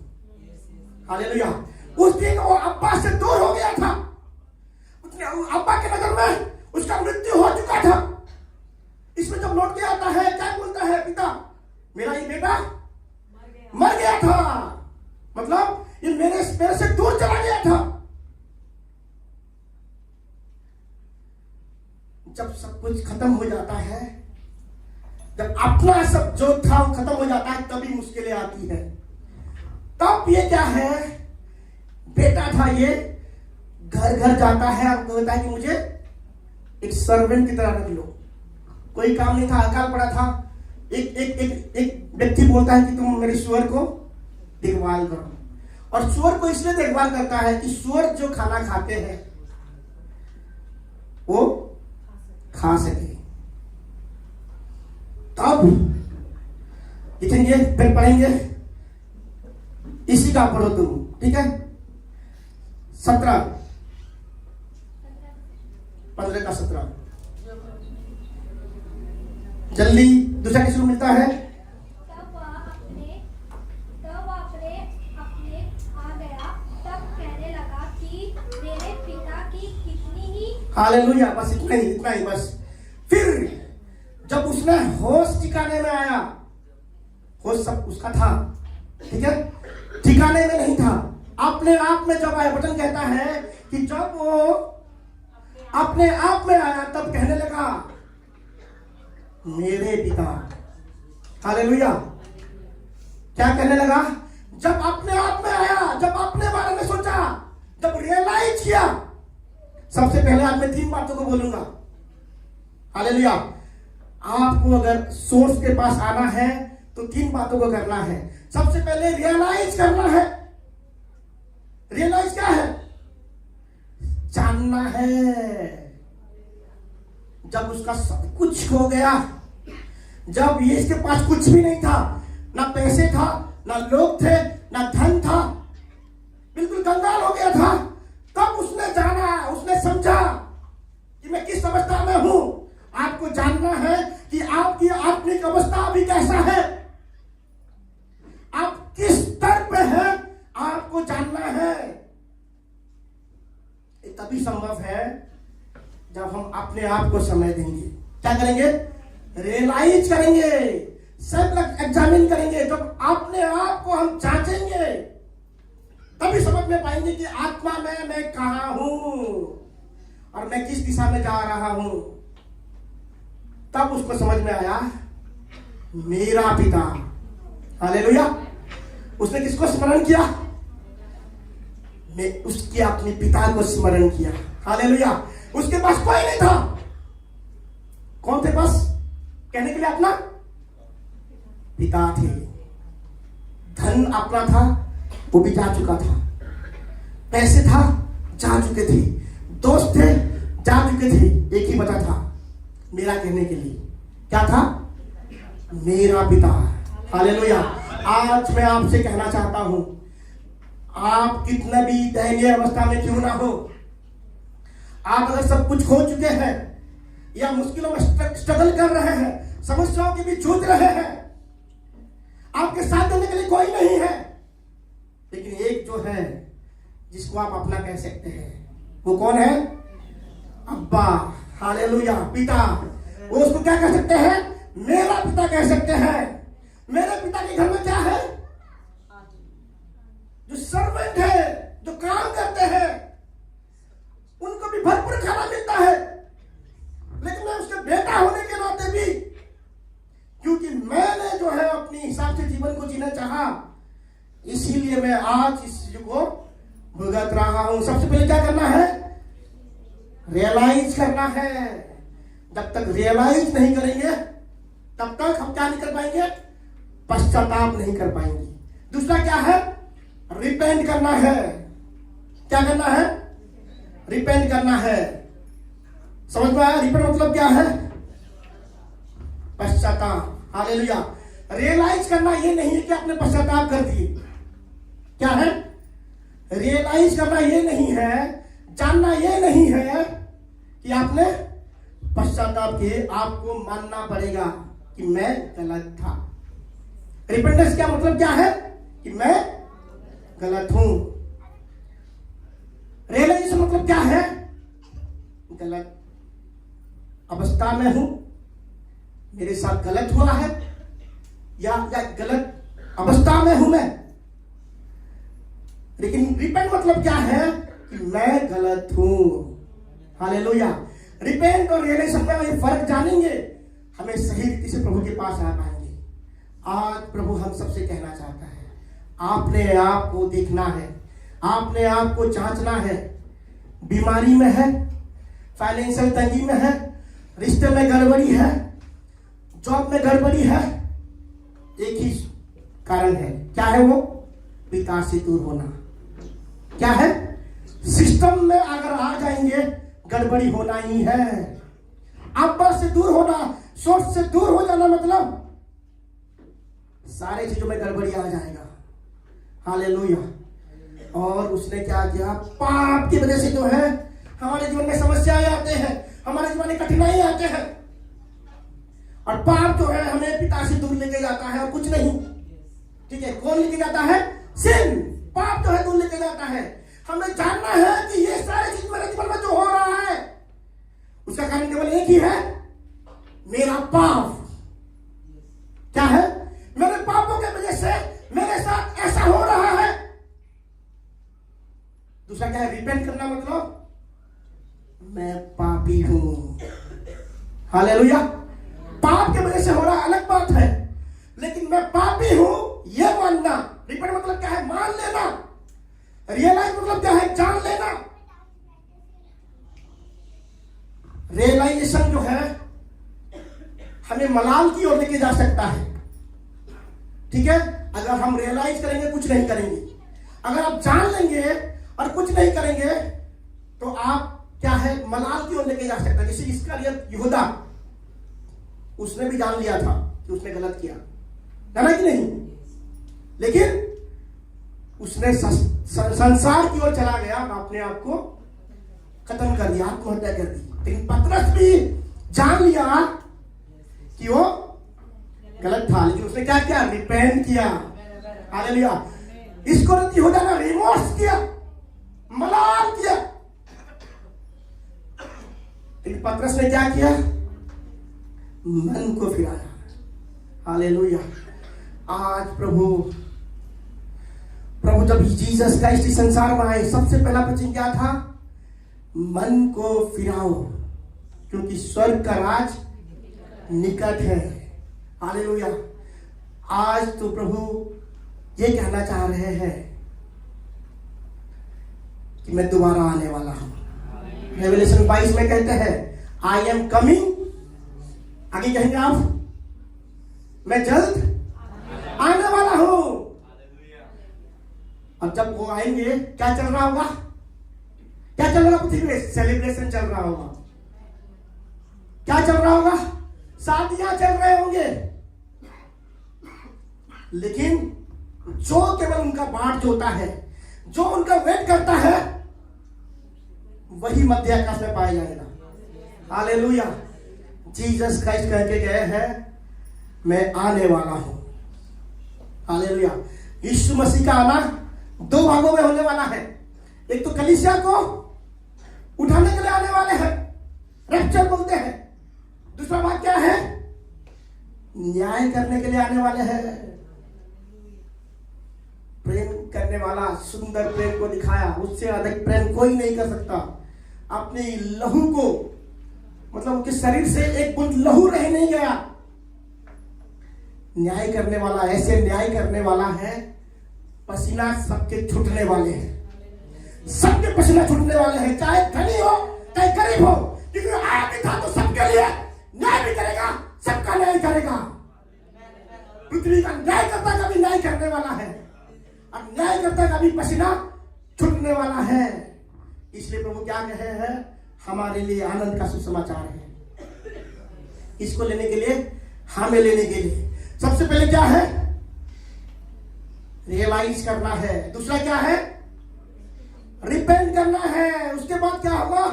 हालेलुया। उस दिन वो अब्बा से दूर हो गया था। अब्बा के नजर में उसका मृत्यु हो चुका था। इसमें जब लौट के आता है, क्या बोलता है? पिता, मेरा ये बेटा मर गया था। मतलब ये मेरे से दूर चला गया था। जब सब कुछ खत्म हो जाता है, जब अपना सब जो था वो खत्म हो जाता है, तभी मुश्किलें आती है। तब ये क्या है? बेटा था ये, घर घर जाता है और कहता है कि मुझे एक सर्वेंट की तरह रख लो। कोई काम नहीं था, अकाल पड़ा था। एक व्यक्ति बोलता है कि तुम मेरे सुअर को देखभाल करो। और सुअर को इसलिए देखभाल करता है कि सुअर जो खाना खाते हैं वो खा सके। तब लिखेंगे, फिर पढ़ेंगे, इसी का पढ़ो तुम, ठीक है? 17, 15 का 17 जल्दी। दूसरा किसी को मिलता है? तब वह अपने आ गया, तब कहने लगा कि मेरे पिता की कितनी ही। हालेलुया। बस इतना ही बस। फिर जब उसने होश ठिकाने में आया, होश सब उसका था, ठीक है, ठिकाने में नहीं था, अपने आप में जब आया। वचन कहता है कि जब वो अपने आप में आया, तब कहने लगा मेरे पिता। हालेलुया। क्या कहने लगा? जब अपने आप में आया, जब अपने बारे में सोचा, जब रियलाइज किया। सबसे पहले आज मैं 3 बातों को बोलूंगा। हालेलुया। आपको अगर सोर्स के पास आना है तो 3 बातों को करना है। सबसे पहले रियलाइज करना है। रियलाइज क्या है? जानना है। जब उसका सब कुछ हो गया, जब ये इसके पास कुछ भी नहीं था, ना पैसे था, ना लोग थे, ना धन था, बिल्कुल कंगाल हो गया था, तब उसने जाना, उसने समझा कि मैं किस अवस्था में हूं। आपको जानना है कि आपकी आत्मिक अवस्था अभी कैसा है, आप किस स्तर पे हैं, आपको जानना है। ये तभी संभव है जब हम अपने आप को समय देंगे। क्या करेंगे? रियलाइज करेंगे, सेल्फ एग्जामिन करेंगे। जब अपने आप को हम जांचेंगे, तभी समझ में पाएंगे कि आत्मा में मैं कहां हूं और मैं किस दिशा में जा रहा हूं। तब उसको समझ में आया मेरा पिता। हालेलुया। उसने किसको स्मरण किया? मैं उसके अपने पिता को स्मरण किया। हालेलुया। उसके पास कोई नहीं था। कौन थे पास? कहने के लिए अपना पिता थे। धन अपना था, वो भी जा चुका था। पैसे था, जा चुके थे। दोस्त थे, जा चुके थे। एक ही बचा था मेरा कहने के लिए। क्या था? मेरा पिता। हालेलुया। आज मैं आपसे कहना चाहता हूं, आप कितना भी दयनीय अवस्था में क्यों ना हो, आप अगर सब कुछ खो चुके हैं या मुश्किलों में स्ट्रगल कर रहे हैं, समस्याओं के बीच जूझ रहे हैं, आपके साथ देने के लिए कोई नहीं है, लेकिन एक जो है जिसको आप अपना कह सकते हैं। वो कौन है? अब्बा, हालेलुया, पिता। वो उसको क्या कह सकते हैं? मेरा पिता कह सकते हैं। मेरे पिता के घर में क्या है? जो सर्वेंट है, जो काम करते हैं, उनको भी भरपूर खाना मिलता है। लेकिन मैं उसके बेटा होने के नाते भी, क्योंकि मैंने जो है अपने हिसाब से जीवन को जीना चाहा, इसीलिए मैं आज इस चीज को भुगत रहा हूं। सबसे पहले क्या करना है? रियलाइज करना है। जब तक रियलाइज नहीं करेंगे तब तक हम क्या नहीं कर पाएंगे? पश्चाताप नहीं कर पाएंगे। दूसरा क्या है? रिपेंट करना है। क्या करना है? रिपेंट करना है। समझ में आया? रिपेंट मतलब क्या है? पश्चाताप। हालेलुया। रियलाइज करना ये नहीं है कि आपने पश्चाताप कर दिए। क्या है? रियलाइज करना ये नहीं है, जानना ये नहीं है कि आपने पश्चाताप किए। आपको मानना पड़ेगा कि मैं गलत था। रिपेंटेंस क्या मतलब क्या है? कि मैं गलत हूं। रियलाइजेशन मतलब क्या है? गलत अवस्था में हूं, मेरे साथ गलत हुआ है, या गलत अवस्था में हूं मैं। लेकिन रिपेंट मतलब क्या है? कि मैं गलत हूं। हालेलुया। रिपेंट और रियलाइजेशन में ये फर्क जानेंगे, हमें सही रीति से प्रभु के पास आ पाएंगे। आज प्रभु हम सबसे कहना चाहता है, आपने आप को देखना है, आपने आप को जांचना है। बीमारी में है, फाइनेंशियल तंगी में है, रिश्ते में गड़बड़ी है, जॉब में गड़बड़ी है, एक ही कारण है। क्या है वो? पिता से दूर होना। क्या है? सिस्टम में अगर आ जाएंगे गड़बड़ी होना ही है। अब्बा से दूर होना, सोर्स से दूर हो जाना मतलब सारे चीजों में गड़बड़ी आ जाएगा। हालेलुया। और उसने क्या किया? पाप की वजह से जो है हमारे जीवन में समस्याएं आते हैं, हमारे जीवन में कठिनाई आते हैं। और पाप जो है हमें पिता से दूर लेके जाता है और कुछ नहीं। ठीक है, कौन लेके जाता है? सिन। पाप जो है दूर लेके जाता है। हमें जानना है कि ये सारी चीज मेरे जीवन में जो हो रहा है उसका कारण केवल एक ही है, मेरा पाप। क्या है? मेरे पापों के वजह से मेरे साथ ऐसा हो रहा है। दूसरा क्या है? रिपेंट करना मतलब मैं पापी हूं। हालेलुया। पाप के वजह से हो रहा अलग बात है, लेकिन मैं पापी हूं यह मानना। रिपेंट मतलब क्या है? मान लेना। रियलाइज मतलब क्या है? जान लेना। रियलाइजेशन जो है हमें मलाल की ओर लेके जा सकता है। ठीक है, अगर हम रियलाइज करेंगे कुछ नहीं करेंगे, अगर आप जान लेंगे और कुछ नहीं करेंगे तो आप क्या है? मलाल की ओर लेके जा सकता है। जैसे इसकारियत यहूदा, उसने भी जान लिया था कि उसने गलत किया, जाना कि नहीं, लेकिन उसने संसार की ओर चला गया और अपने आप को खत्म कर दिया, आत्महत्या कर दी। लेकिन पतरस भी जान लिया कि वो गलत था, लेकिन उसने क्या किया? रिपेंट किया। हालेलुया। इसको हो जाना, रिमोर्स किया, मलाल किया। लेकिन पतरस ने क्या किया? मन को फिराया। हालेलुया। आज प्रभु जब जीसस क्राइस्ट इस संसार में आए, सबसे पहला वचन क्या था? मन को फिराओ, क्योंकि स्वर्ग का राज निकट है। हालेलुया। आज तो प्रभु ये कहना चाह रहे हैं कि मैं दोबारा आने वाला हूं। रेवलेशन 22 में कहते हैं, आई एम कमिंग। आगे कहेंगे आप, मैं जल्द आने वाला हूं। और जब वो आएंगे क्या चल रहा होगा? क्या चल रहा होगा? पृथ्वी में सेलिब्रेशन चल रहा होगा। क्या चल रहा होगा? शादियां चल रहे होंगे। लेकिन जो केवल उनका बाट जोता है, जो उनका वेट करता है, वही मध्य आकाश में पाया जाएगा। हालेलुया। जीसस क्राइस्ट कह के गए हैं, मैं आने वाला हूं। हालेलुया। यीशु मसीह का आना दो भागों में होने वाला है। एक तो कलीसिया को उठाने के लिए आने वाले हैं, रैप्चर बोलते हैं। दूसरा बात क्या है? न्याय करने के लिए आने वाले हैं। प्रेम करने वाला सुंदर प्रेम को दिखाया, उससे अधिक प्रेम कोई नहीं कर सकता। अपने लहू को, मतलब उनके शरीर से एक बूंद लहू रह नहीं गया। न्याय करने वाला, ऐसे न्याय करने वाला है, पसीना सबके छूटने वाले हैं, सबके पसीना छूटने वाले हैं, चाहे धनी हो चाहे गरीब हो, क्योंकि आया भी था तो सबके लिए न्याय भी करेगा, सबका न्याय करेगा। पृथ्वी का न्यायकर्ता का भी न्याय करने वाला है और न्यायकर्ता का भी पसीना छूटने वाला है। इसलिए प्रभु क्या कह रहे हैं? हमारे लिए आनंद का सुसमाचार है। इसको लेने के लिए, हमें लेने के लिए सबसे पहले क्या है? रियलाइज करना है। दूसरा क्या है? रिपेंट करना है। उसके बाद क्या होगा?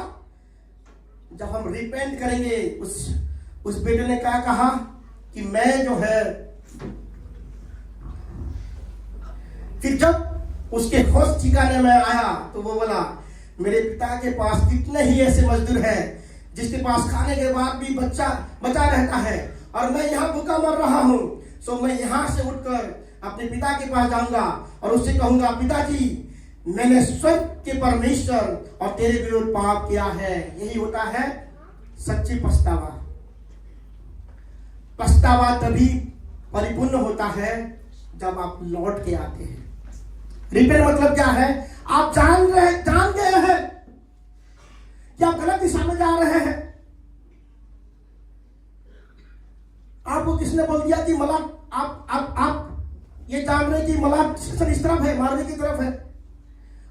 जब हम रिपेंट करेंगे, उस बेटे ने क्या कहा कि मैं जो है, फिर जब उसके होश ठिकाने में आया तो वो बोला, मेरे पिता के पास कितने ही ऐसे मजदूर हैं जिसके पास खाने के बाद भी बचा रहता है और मैं यहाँ भूखा मर रहा हूँ। सो मैं यहाँ से उठकर अपने पिता के पास जाऊंगा और उससे कहूंगा, पिताजी मैंने स्वर्ग के परमेश्वर और तेरे विरुद्ध पाप किया है। यही होता है सच्ची पछतावा। पछतावा तभी परिपूर्ण होता है जब आप लौट के आते हैं। रिपेंट मतलब क्या है? आप जान गए हैं कि आप गलत दिशा में जा रहे हैं। आपको किसने बोल दिया कि मला आप ये जान रहे कि मला इस तरफ है, मारने की तरफ है,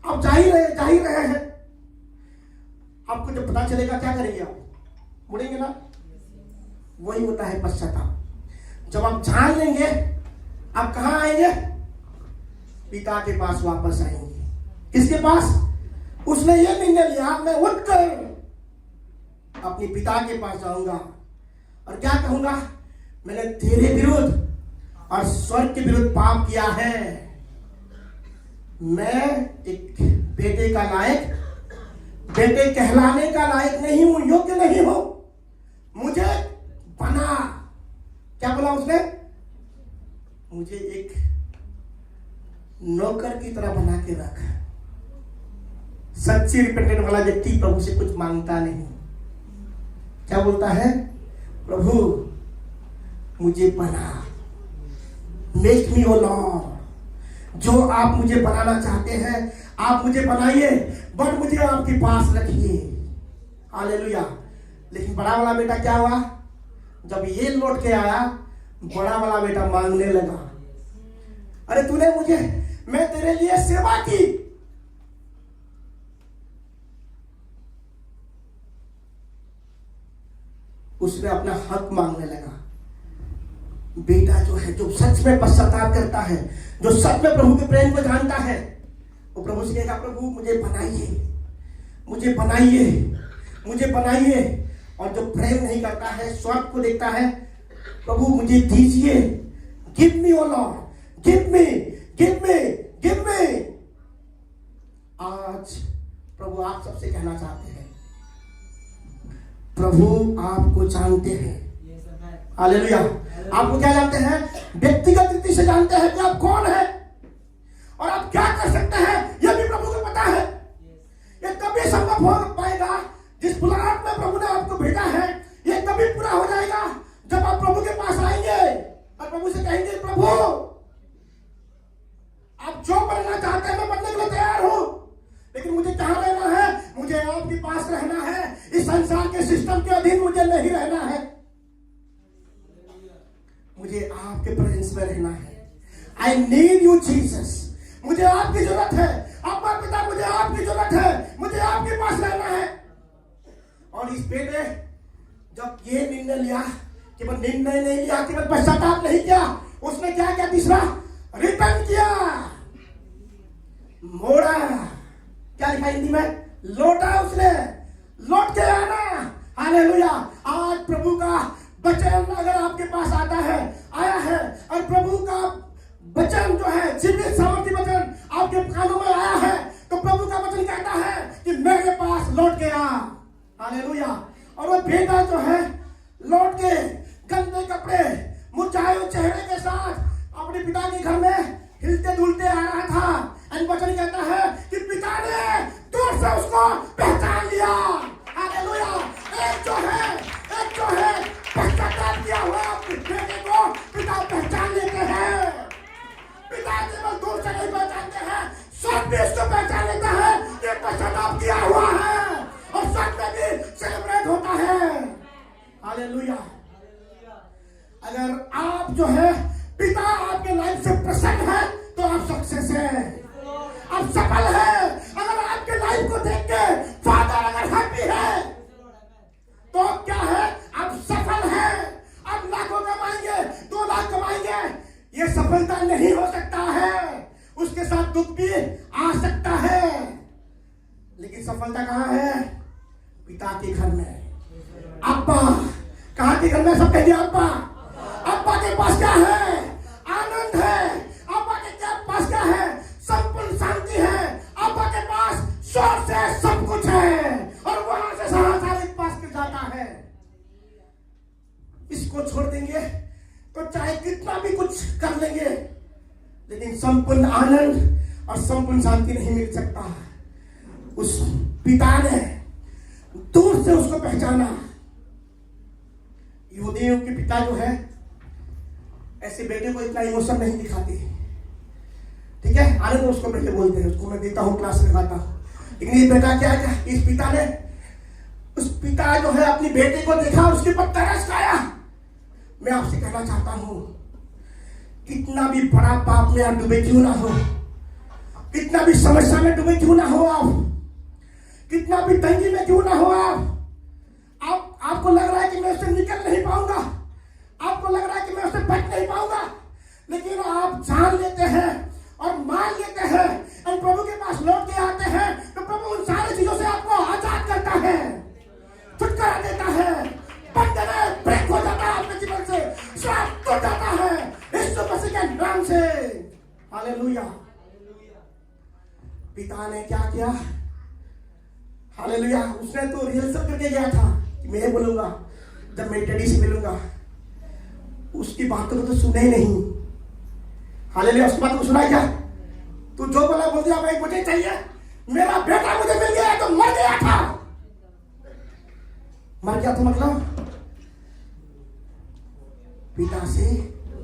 आप जा ही रहे हैं। आपको जब पता चलेगा क्या करेंगे? आप मुड़ेंगे ना? वही होता है पश्चाताप। जब आप जान लेंगे, आप कहां आएंगे? पिता के पास वापस आएंगे। किसके पास? उसने ये निर्णय लिया, मैं उठकर अपने पिता के पास जाऊंगा और क्या कहूंगा? मैंने तेरे विरुद्ध और स्वर्ग के विरुद्ध पाप किया है। मैं एक बेटे का लायक, बेटे कहलाने का लायक नहीं हूं, योग्य नहीं हूं। मुझे बना, क्या बोला उसने? मुझे एक नौकर की तरह बना के रख। सच्ची रिपेंटेंट वाला व्यक्ति प्रभु से कुछ मांगता नहीं। क्या बोलता है? प्रभु मुझे बना, मेक मी ओ लॉर्ड। जो आप मुझे बनाना चाहते हैं आप मुझे बनाइए, बट मुझे आपके पास रखिए। हालेलुया। लेकिन बड़ा वाला बेटा क्या हुआ? जब ये लौट के आया, बड़ा वाला बेटा मांगने लगा, अरे तूने मुझे, मैं तेरे लिए सेवा की, उसने अपना हक मांगने लगा। बेटा जो है, जो सच में पश्चाताप करता है, जो सच में प्रभु के प्रेम को जानता है, वो प्रभु से कहेगा, प्रभु मुझे बनाइए, मुझे बनाइए, मुझे बनाइए। और जो प्रेम नहीं करता है, स्वार्थ को देखता है, प्रभु मुझे दीजिए, give me O Lord, give me, give me, give me. आज प्रभु आप सबसे कहना चाहते हैं, प्रभु आपको जानते हैं। हालेलुया। आपको क्या जानते हैं? व्यक्तिगत रीति से जानते हैं कि आप कौन है और आप क्या कर सकते हैं, यह भी प्रभु को पता है। यह तभी संभव हो पाएगा जिस बुलाहट में प्रभु ने आपको भेजा है, यह तभी पूरा हो जाएगा जब आप प्रभु के पास आएंगे और प्रभु से कहेंगे, प्रभु आप जो बनना चाहते हैं मैं बनने के लिए तैयार हूं, लेकिन मुझे कहां रहना है? मुझे आपके पास रहना है। इस संसार के सिस्टम के अधीन मुझे नहीं रहना है, मुझे आपके प्रेजेंस में रहना है। I need you Jesus. मुझे आपकी जरूरत है। आपका पिता, मुझे आपकी जरूरत है, मुझे आपके पास रहना है। और इस बेटे जब ये निर्णय लिया, केवल निर्णय नहीं लिया, केवल पश्चाताप नहीं किया, उसने क्या किया? तीसरा, रिटर्न किया, मोड़ा। क्या लिखा हिंदी में? लौटा। उसने लौट के आना। हालेलुया। आज प्रभु का वचन अगर आपके पास आता है, आया है, और प्रभु का वचन जो है जीवित सामर्थी वचन आपके कानों में आया है, तो प्रभु का वचन कहता है कि मेरे पास लौट के आ। हालेलुया। और वो बेटा जो है लौट के गंदे कपड़े, मुरझाए हुए चेहरे के साथ अपने पिता के घर में हिलते डुलते आ रहा था। और वचन कहता है कि पिता ने दूर से उसको पहचान लिया। हालेलुया। एक जो है पश्चाताप किया हुआ अपने बेटे को पिता पहचान लेते हैं। पिता केवल दूर से नहीं पहचानते हैं, सब भी उसको पहचान लेता है कि पश्चाताप किया हुआ है, और सब में भी सेलिब्रेट होता है। हालेलुया। अगर आप जो है पिता आपके लाइफ से प्रसन्न है तो आप सक्सेस है, आप सफल है। अगर आपके लाइफ को देख के फादर अगर हैप्पी है तो क्या है, आप सफल है। आप लाखों कमाएंगे, 2 लाख कमाएंगे, ये सफलता नहीं हो सकता है। उसके साथ दुख भी आ सकता है, लेकिन सफलता कहाँ है? पिता के घर में। अब्बा, कहाँ के घर में? सब कहिए अब्बा। अब्बा के पास क्या है? आनंद है। अब्बा के पास क्या है? संपूर्ण शांति है। अब्बा के पास सोर्स है, सब कुछ है, और वहां से सारा के पास जाता है। इसको छोड़ देंगे तो चाहे कितना भी कुछ कर लेंगे, लेकिन संपूर्ण आनंद और संपूर्ण शांति नहीं मिल सकता। उस पिता ने दूर से उसको पहचाना। यहूदियों के पिता जो है ऐसे बेटे को इतना इमोशन नहीं दिखाते, ठीक है। आनंद उसको बेटे बोलते हैं, उसको मैं देता हूँ, क्लास लगाता हूँ। लेकिन ये बेटा क्या इस पिता ने, उस पिता जो है अपनी बेटे को देखा, उसके ऊपर तरस खाया। मैं आपसे कहना चाहता हूं, कितना भी बड़ा पाप में आप डूबे क्यों ना हो, कितना भी समस्या में डूबे क्यों ना हो, आप कितना भी तंगी में क्यों ना हो, आपको लग रहा है कि मैं उससे निकल नहीं पाऊंगा, आपको लग रहा है कि मैं उससे बच नहीं पाऊंगा, लेकिन आप जान लेते हैं और मान लेते हैं और प्रभु के पास लौट के आते हैं, तो प्रभु उन सारी चीजों से आपको आजाद करता है, छुटकारा देता है, बंधन ब्रेक हो जाता है आपके जीवन से, श्राप टूट जाता है यीशु मसीह के नाम से। हालेलुया। पिता ने क्या किया? हालेलुया। उसने तो रिहर्सल करके गया था कि मैं बोलूंगा जब मैं डैडी से मिलूंगा, उसकी बातों को तो सुने ही नहीं। हालेलुया। उसकी बातों को सुना क्या? तू जो बोला बोल दिया, भाई मुझे चाहिए, मेरा बेटा मुझे मिल गया तो मर गया था। मर गया तो मतलब पिता से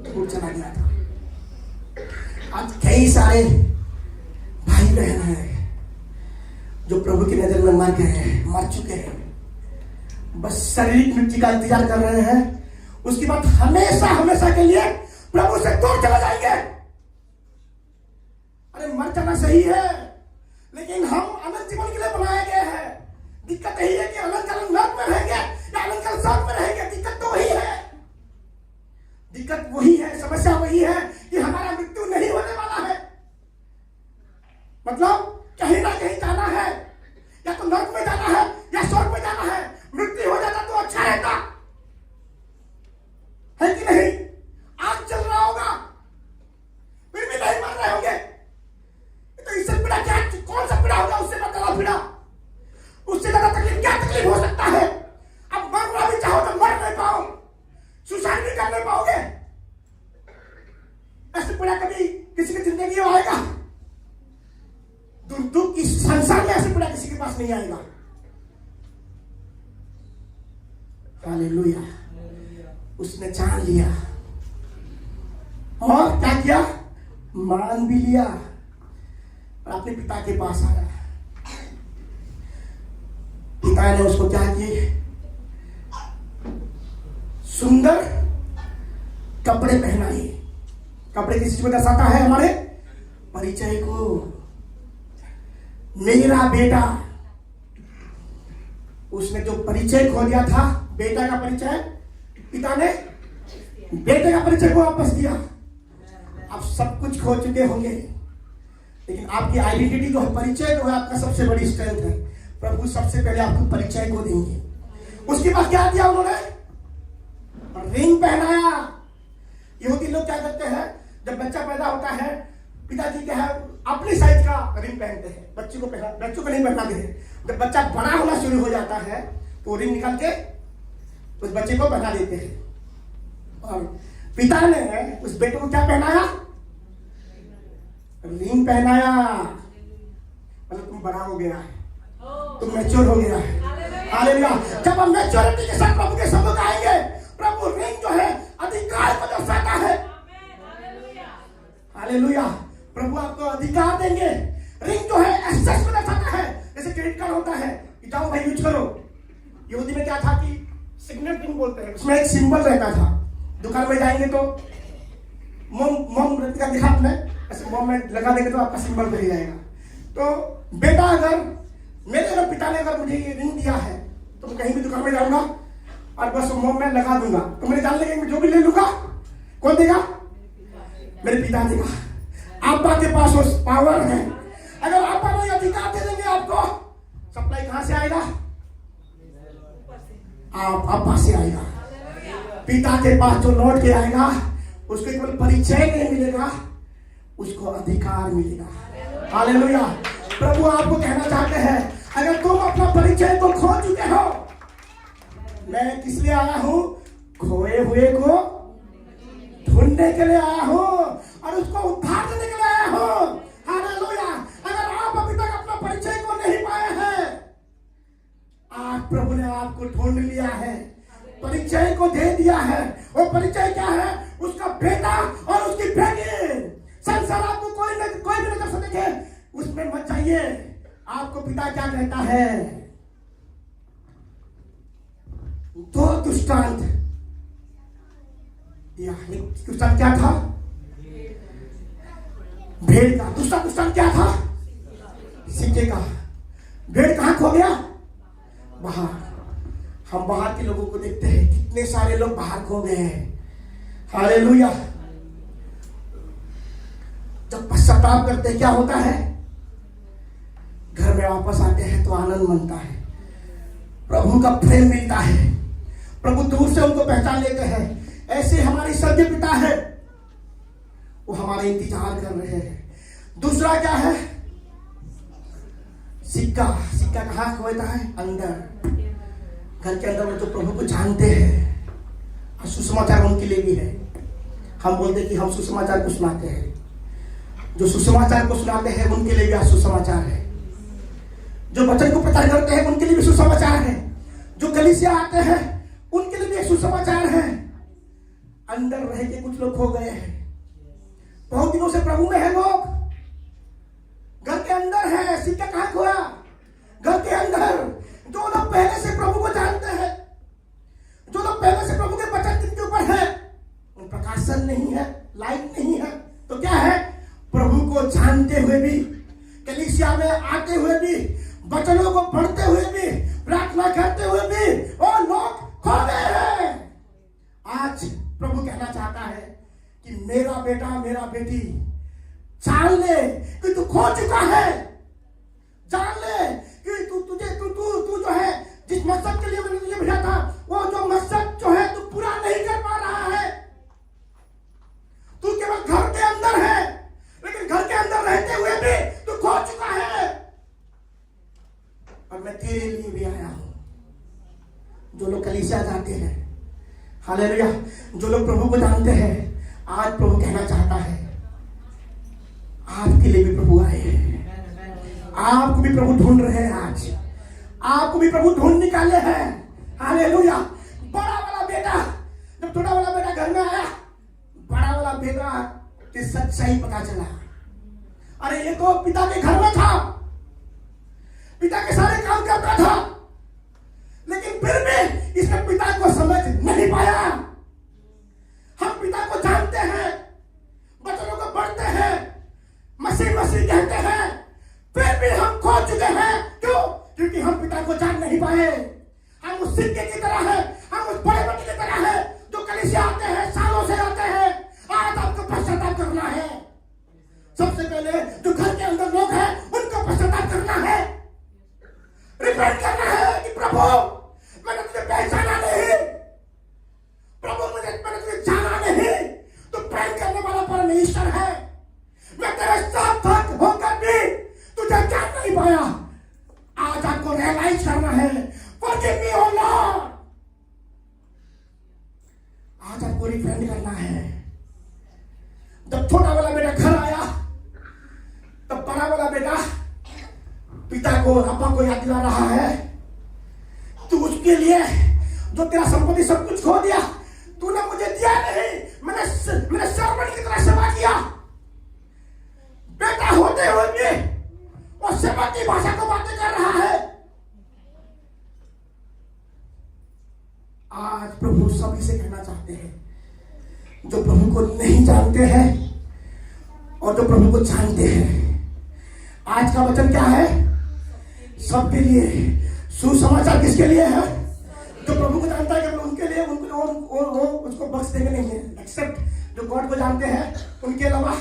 दूर चला गया था। आज कई सारे भाई बहन हैं जो प्रभु की नजर में मर गए हैं, मर चुके हैं, बस शारीरिक मृत्यु का इंतजार कर रहे हैं, उसके बाद हमेशा हमेशा के लिए प्रभु से दूर चला जाएंगे। अरे मर जाना सही है, लेकिन हम अनंत जीवन के लिए बनाए गए हैं। दिक्कत यही है कि अनंत काल नरक में रहेंगे या अनंत काल स्वर्ग में रहेंगे, दिक्कत तो वही है, दिक्कत वही है, समस्या वही है कि हमारा मृत्यु नहीं होने वाला है। मतलब कहीं ना कहीं जाना है, या तो नरक में जाना है या स्वर्ग में जाना है। मृत्यु हो जाता तो अच्छा रहता है कि नहीं? आग चल रहा होगा फिर भी नहीं मर रहे होंगे, तो इससे पीड़ा क्या, कौन सा पीड़ा होगा उससे बदला पीड़ा, उससे ज्यादा तकलीफ क्या तकलीफ हो सकता है? अब मरना भी चाहो तो मर नहीं पाओ, सुसाइड भी कर नहीं पाओगे। ऐसे पीड़ा कभी किसी की जिंदगी में आएगा? दुख इस संसार में ऐसे पीड़ा किसी के पास नहीं आएगा। हालेलुया। उसने जान लिया और क्या किया? मान भी लिया और अपने पिता के पास आया। पिता ने उसको क्या किए? सुंदर कपड़े पहनाए। कपड़े किस चीज को दर्शाता है? हमारे परिचय को। मेरा बेटा, उसने जो परिचय खो दिया था, बेटा का परिचय, पिता ने बेटे का परिचय को वापस दिया। आप सब कुछ खो चुके होंगे, लेकिन आपकी आइडेंटिटी जो है, परिचय जो है, आपका सबसे बड़ी स्ट्रेंथ है। प्रभु सबसे पहले आपको परिचय को देंगे। उसके बाद क्या दिया उन्होंने? रिंग पहनाया। यहूदी लोग क्या करते हैं, जब बच्चा पैदा होता है, पिताजी क्या है अपनी साइज का रिंग पहनते हैं। बच्चों को नहीं पहनाते हैं। जब बच्चा बड़ा होना शुरू हो जाता है तो रिंग निकाल के उस बच्चे को पहना देते हैं। और पिता ने उस बेटे को क्या पहनाया? रिंग पहनाया। मतलब तुम बड़ा हो गया है, तुम मैच्योर हो गया है। हालेलुया। जब हम मैच्योरिटी के साथ प्रभु के सम्मुख आएंगे, प्रभु रिंग जो है अधिकार को दर्शाता है। हालेलुया। प्रभु आपको अधिकार देंगे। रिंग जो है एक्सेस को दर्शाता है। जैसे क्रेडिट कार्ड होता है कि जाओ भाई यूज करो। यहूदी में क्या था कि सिग्नेट रिंग बोलते हैं, उसमें एक सिंबल रहता था। दुकान में जाएंगे तो मोम का दिखा आपने, ऐसे मोम में लगा देंगे तो आपका सिंबल मिल जाएगा। तो बेटा मेरे पिता ने अगर मुझे ये रिंग दिया है तो मैं कहीं भी दुकान में जाऊंगा और बस मोम में लगा दूंगा तो मुझे जान लगेगा जो भी ले लूंगा कौन देगा? मेरे पिता देगा। आपा के पास वो पावर है। अगर आपा ने अधिकार दे देंगे आपको, सप्लाई कहां से आएगा? आपा से आएगा। पिता के पास जो लौट के आएगा उसको केवल परिचय नहीं मिलेगा, उसको अधिकार मिलेगा। हालेलुया। प्रभु आपको कहना चाहते हैं, अगर तुम अपना परिचय को खो चुके हो, मैं किस लिए आया हूं? खोए हुए को ढूंढने के लिए आया हूं और उसको उद्धार देने के लिए आया हूं। हालेलुया। अगर आप अभी तक अपना परिचय को नहीं पाए हैं, आज प्रभु ने आपको ढूंढ लिया है, परिचय को दे दिया है। वो परिचय क्या है? उसका बेटा और उसकी बेटी। संसार आपको कोई भी नजर से देखे उसमें मत जाइए। आपको पिता क्या कहता है? दो दृष्टांत दिया। एक दृष्टांत क्या था? भेड़ का। दूसरा दृष्टांत क्या था? सिक्के का। भेड़ कहां खो गया? बाहर। हम बाहर के लोगों को देखते हैं, कितने सारे लोग बाहर खो गए हैं। हालेलुया। जब पश्चाताप करते क्या होता है? घर में वापस आते हैं तो आनंद मनता है, प्रभु का प्रेम मिलता है, प्रभु दूर से उनको पहचान लेते हैं। ऐसे हमारे स्वर्गीय पिता है, वो हमारा इंतजार कर रहे हैं। दूसरा क्या है? सिक्का। सिक्का कहां खोता है? अंदर। घर के अंदर में जो प्रभु को जानते हैं, और सुसमाचार उनके लिए भी है। हम बोलते हैं कि हम सुसमाचार को सुनाते हैं। जो सुसमाचार को सुनाते हैं उनके लिए भी सुसमाचार है। जो वचन को प्रचार करते हैं उनके लिए भी सुसमाचार है। जो कलीसिया आते हैं उनके लिए भी सुसमाचार है। अंदर रह के कुछ लोग खो गए हैं, बहुत दिनों से प्रभु में है लोग, घर के अंदर है। सिक्का कहां खोया? घर के अंदर। जो लोग पहले से प्रभु को जानते हैं, जो लोग पहले से प्रभु के वचन जिनके ऊपर है, उन प्रकाशन नहीं है, लाइट नहीं है, तो क्या है? प्रभु को जानते हुए भी, कलीसिया में आते हुए भी, वचनों को पढ़ते हुए भी, प्रार्थना करते हुए भी और लोग खो गए हैं। आज प्रभु कहना चाहता है कि मेरा बेटा मेरा बेटी, जान ले कि तू खो चुका है। जान ले कि तू जो है जिस मकसद के लिए मैंने तुझे भेजा था, वो जो मकसद जो है तू पूरा नहीं कर पा रहा है। तू केवल घर के अंदर है, लेकिन घर के अंदर रहते हुए भी तू खो चुका है। और मैं तेरे लिए भी आया हूं। जो लोग कलीसिया जाते हैं, हालेलुया, जो लोग प्रभु को जानते हैं, आज प्रभु कहना चाहता है, आपके लिए भी प्रभु आए हैं। आपको भी प्रभु ढूंढ रहे हैं। आज आपको भी प्रभु ढूंढ निकाले हैं। हालेलुया। बड़ा वाला बेटा, जब छोटा वाला बेटा घर में आया, बड़ा वाला बेटा की सच्चाई पता चला। अरे ये तो पिता के घर में था, पिता के सारे काम करता था, लेकिन फिर भी इसने पिता को समझ नहीं पाया। हम पिता को जानते हैं, वचनों को पढ़ते हैं, मसीह मसीह कहते हैं, फिर भी हम खो चुके हैं। क्यों? क्योंकि हम पिता को जान नहीं पाए। हम उस सिक्के की तरह है, हम उस बड़े बेटे की तरह है जो कलीसिया आते हैं, सालों से आते हैं। आज आपको पश्चाताप करना है। सबसे पहले जो घर के अंदर लोग हैं उनको पश्चाताप करना है, रिपेंट करना है कि प्रभु मैंने तुझे पहचाना नहीं, प्रभु मैंने तुझे जाना नहीं। तो प्रेम करने वाला परमेश्वर है। मैं तेरे साथ होकर को रियलाइज करना है, फॉरगिव मी ओ लॉर्ड। आज आपको रिपेंट करना है। जब छोटा वाला बेटा घर आया तब बड़ा वाला बेटा पिता को, पापा को याद दिला रहा है, तू उसके लिए जो तेरा संपत्ति सब कुछ खो दिया, तूने मुझे दिया नहीं, मैंने सर्वेंट की तरह सेवा किया। बेटा होते हुए भी वो सेवा की भाषा को बातें कर रहा है। आज प्रभु सभी से कहना चाहते हैं, जो प्रभु को नहीं जानते हैं और जो प्रभु को जानते हैं, आज का वचन क्या है? सबके लिए सुसमाचार। किसके लिए है? जो प्रभु को जानता है कि उनके लिए, वो उसको बख्श देंगे नहीं है, एक्सेप्ट जो गॉड को जानते हैं उनके अलावा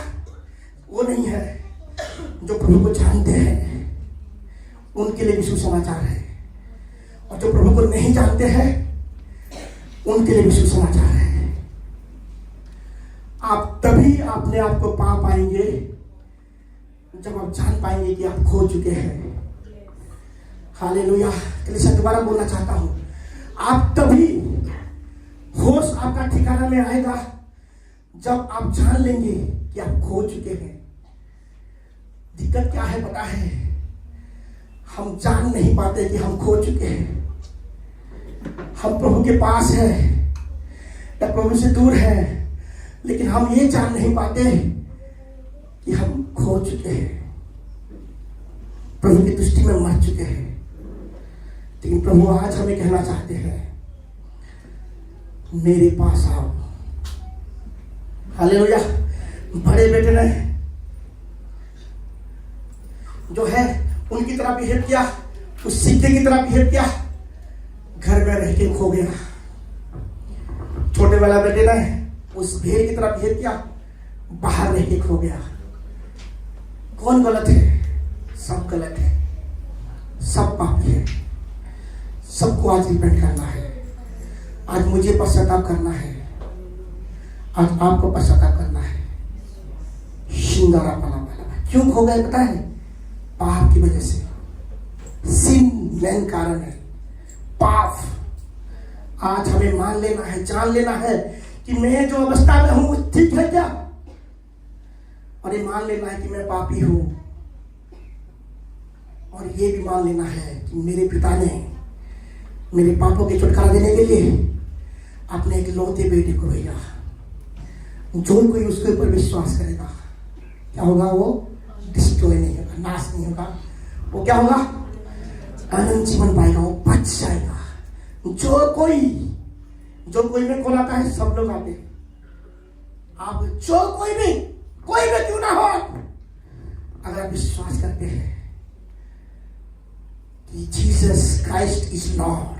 वो नहीं है। जो प्रभु को जानते हैं उनके लिए भी सुसमाचार है, और जो प्रभु को नहीं जानते हैं उनके लिए भी सुसमाचार है। आप तभी अपने आप को पा पाएंगे जब आप जान पाएंगे कि आप खो चुके हैं। हालेलुया। कलीसिया दोबारा बोलना चाहता हूं, आप तभी होश आपका ठिकाना में आएगा जब आप जान लेंगे कि आप खो चुके हैं। दिक्कत क्या है पता है? हम जान नहीं पाते कि हम खो चुके हैं। हम प्रभु के पास है या प्रभु से दूर है, लेकिन हम ये जान नहीं पाते कि हम खो चुके हैं, प्रभु की दृष्टि में मर चुके हैं। लेकिन प्रभु आज हमें कहना चाहते हैं, मेरे पास आओ। हालेलुया। बड़े बेटे ने जो है उनकी तरह बिहेव किया, उस सिक्के की तरह बिहेव किया, घर में रह के खो गया। छोटे वाला बेटे ने उस भेड़ की तरह बिहेव किया, बाहर रह के खो गया। कौन गलत है? सब गलत है, सब पापी है। सबको आज रिपेंट करना है। आज मुझे पश्चाताप करना है, आज आपको पश्चाताप करना है। शिंगारा पाला क्यों खो गए पता है? पाप की वजह से। सिन मेन कारण है, पाप। आज हमें मान लेना है, जान लेना है कि मैं जो अवस्था में हूं ठीक है क्या, और ये मान लेना है कि मैं पापी हूं, और ये भी मान लेना है कि मेरे पिता ने मेरे पापों के छुटकारा देने के लिए अपने एक लौते बेटे को भेजा। जो कोई उसके ऊपर विश्वास करेगा क्या होगा? वो डिस्ट्रॉय नहीं होगा, नाश नहीं होगा। वो क्या होगा? अनंत जीवन पाएगा, वो बच जाएगा। जो कोई में कौन आता है? सब लोग आते हैं। आप जो कोई भी क्यों ना हो, अगर विश्वास करते हैं कि जीसस क्राइस्ट इज लॉर्ड,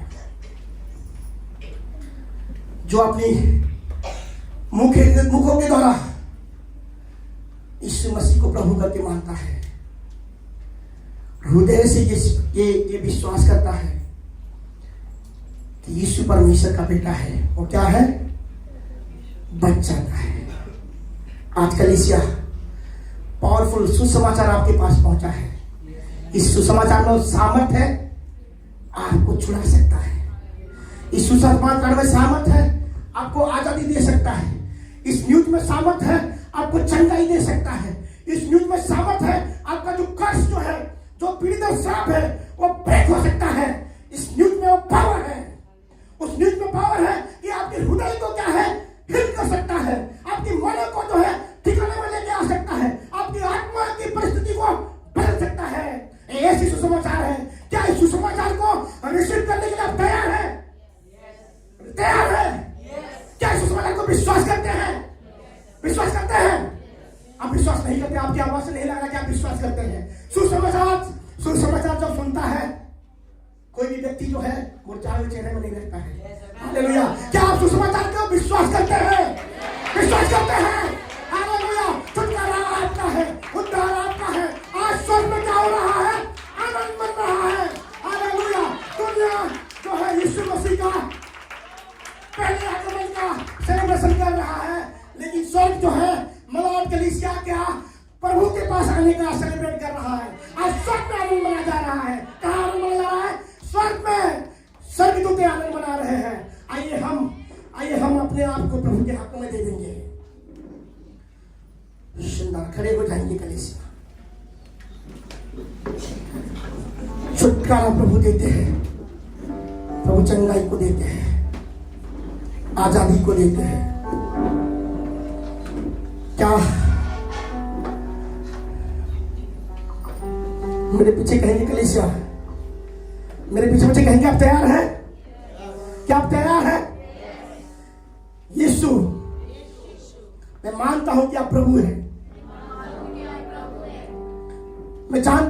जो अपनी मुखों के द्वारा यीशु मसीह को प्रभु करके मानता है, हृदय से ये विश्वास करता है कि यीशु परमेश्वर का बेटा है, वो क्या है? बच जाता है। आज कलीसिया पावरफुल सुसमाचार आपके पास पहुंचा है। इस सुसमाचार में सामर्थ है, आपको छुड़ा सकता है। इस सुसमाचार में सामर्थ है, आपको आजादी दे सकता है। इस न्यूज में सामर्थ है, आपको चंगाई दे सकता है। इस न्यूज में सामर्थ है, आपका जो कर्ज जो है, जो पीड़ित और श्राप है, वो ब्रेक हो सकता है। इस न्यूज में वो पावर है। उस न्यूज में पावर है कि आपके हृदय को क्या है? हिल कर सकता है। आपकी मन को जो है ठिकाने में लेके आ सकता है। आपकी आत्मा की परिस्थिति को बदल सकता है। ऐसी सुसमाचार है। क्या इस सुसमाचार को रिसीव करने के लिए आप तैयार हैं? तैयार है? क्या इस सुसमाचार को विश्वास करते हैं? विश्वास करते हैं? आप विश्वास नहीं करते, आपकी आवाज से नहीं लग रहा कि आप विश्वास करते हैं। सुसमाचार जब सुनता है कोई भी व्यक्ति जो है मुरझाए चेहरे में नहीं रहता है। हालेलुया। क्या आप सुसमाचार को विश्वास करते हैं? विश्वास करते हैं? हालेलुया। छुटकारा आपका है, उद्धार आपका है। आज स्वर्ग में क्या हो रहा है? आनंद बन रहा है। हालेलुया। दुनिया जो है यीशु मसीह का पहले आगमन का सेलिब्रेशन कर रहा है, लेकिन स्वर्ग जो है मलाड कलीसिया क्या प्रभु के पास आने का सेलिब्रेट कर रहा है। आज स्वर्ग में आनंद मनाया जा रहा है। कहाँ आनंद मनाया जा रहा है? स्वर्ग में स्वर्गदूतें आनंद मना रहे हैं। आइए हम अपने आप को प्रभु के हाथों में दे देंगे। सुंदर खड़े हो जाएंगे कलीसिया। छुटकारा प्रभु देते हैं, प्रभु चंगाई को देते हैं, आजादी को देते हैं। क्या मेरे पीछे कहेंगे कलीसिया, मेरे पीछे बच्चे कहेंगे आप तैयार हैं? क्या आप तैयार हैं? यीशु, मैं मानता हूं कि आप प्रभु हैं। मैं जानता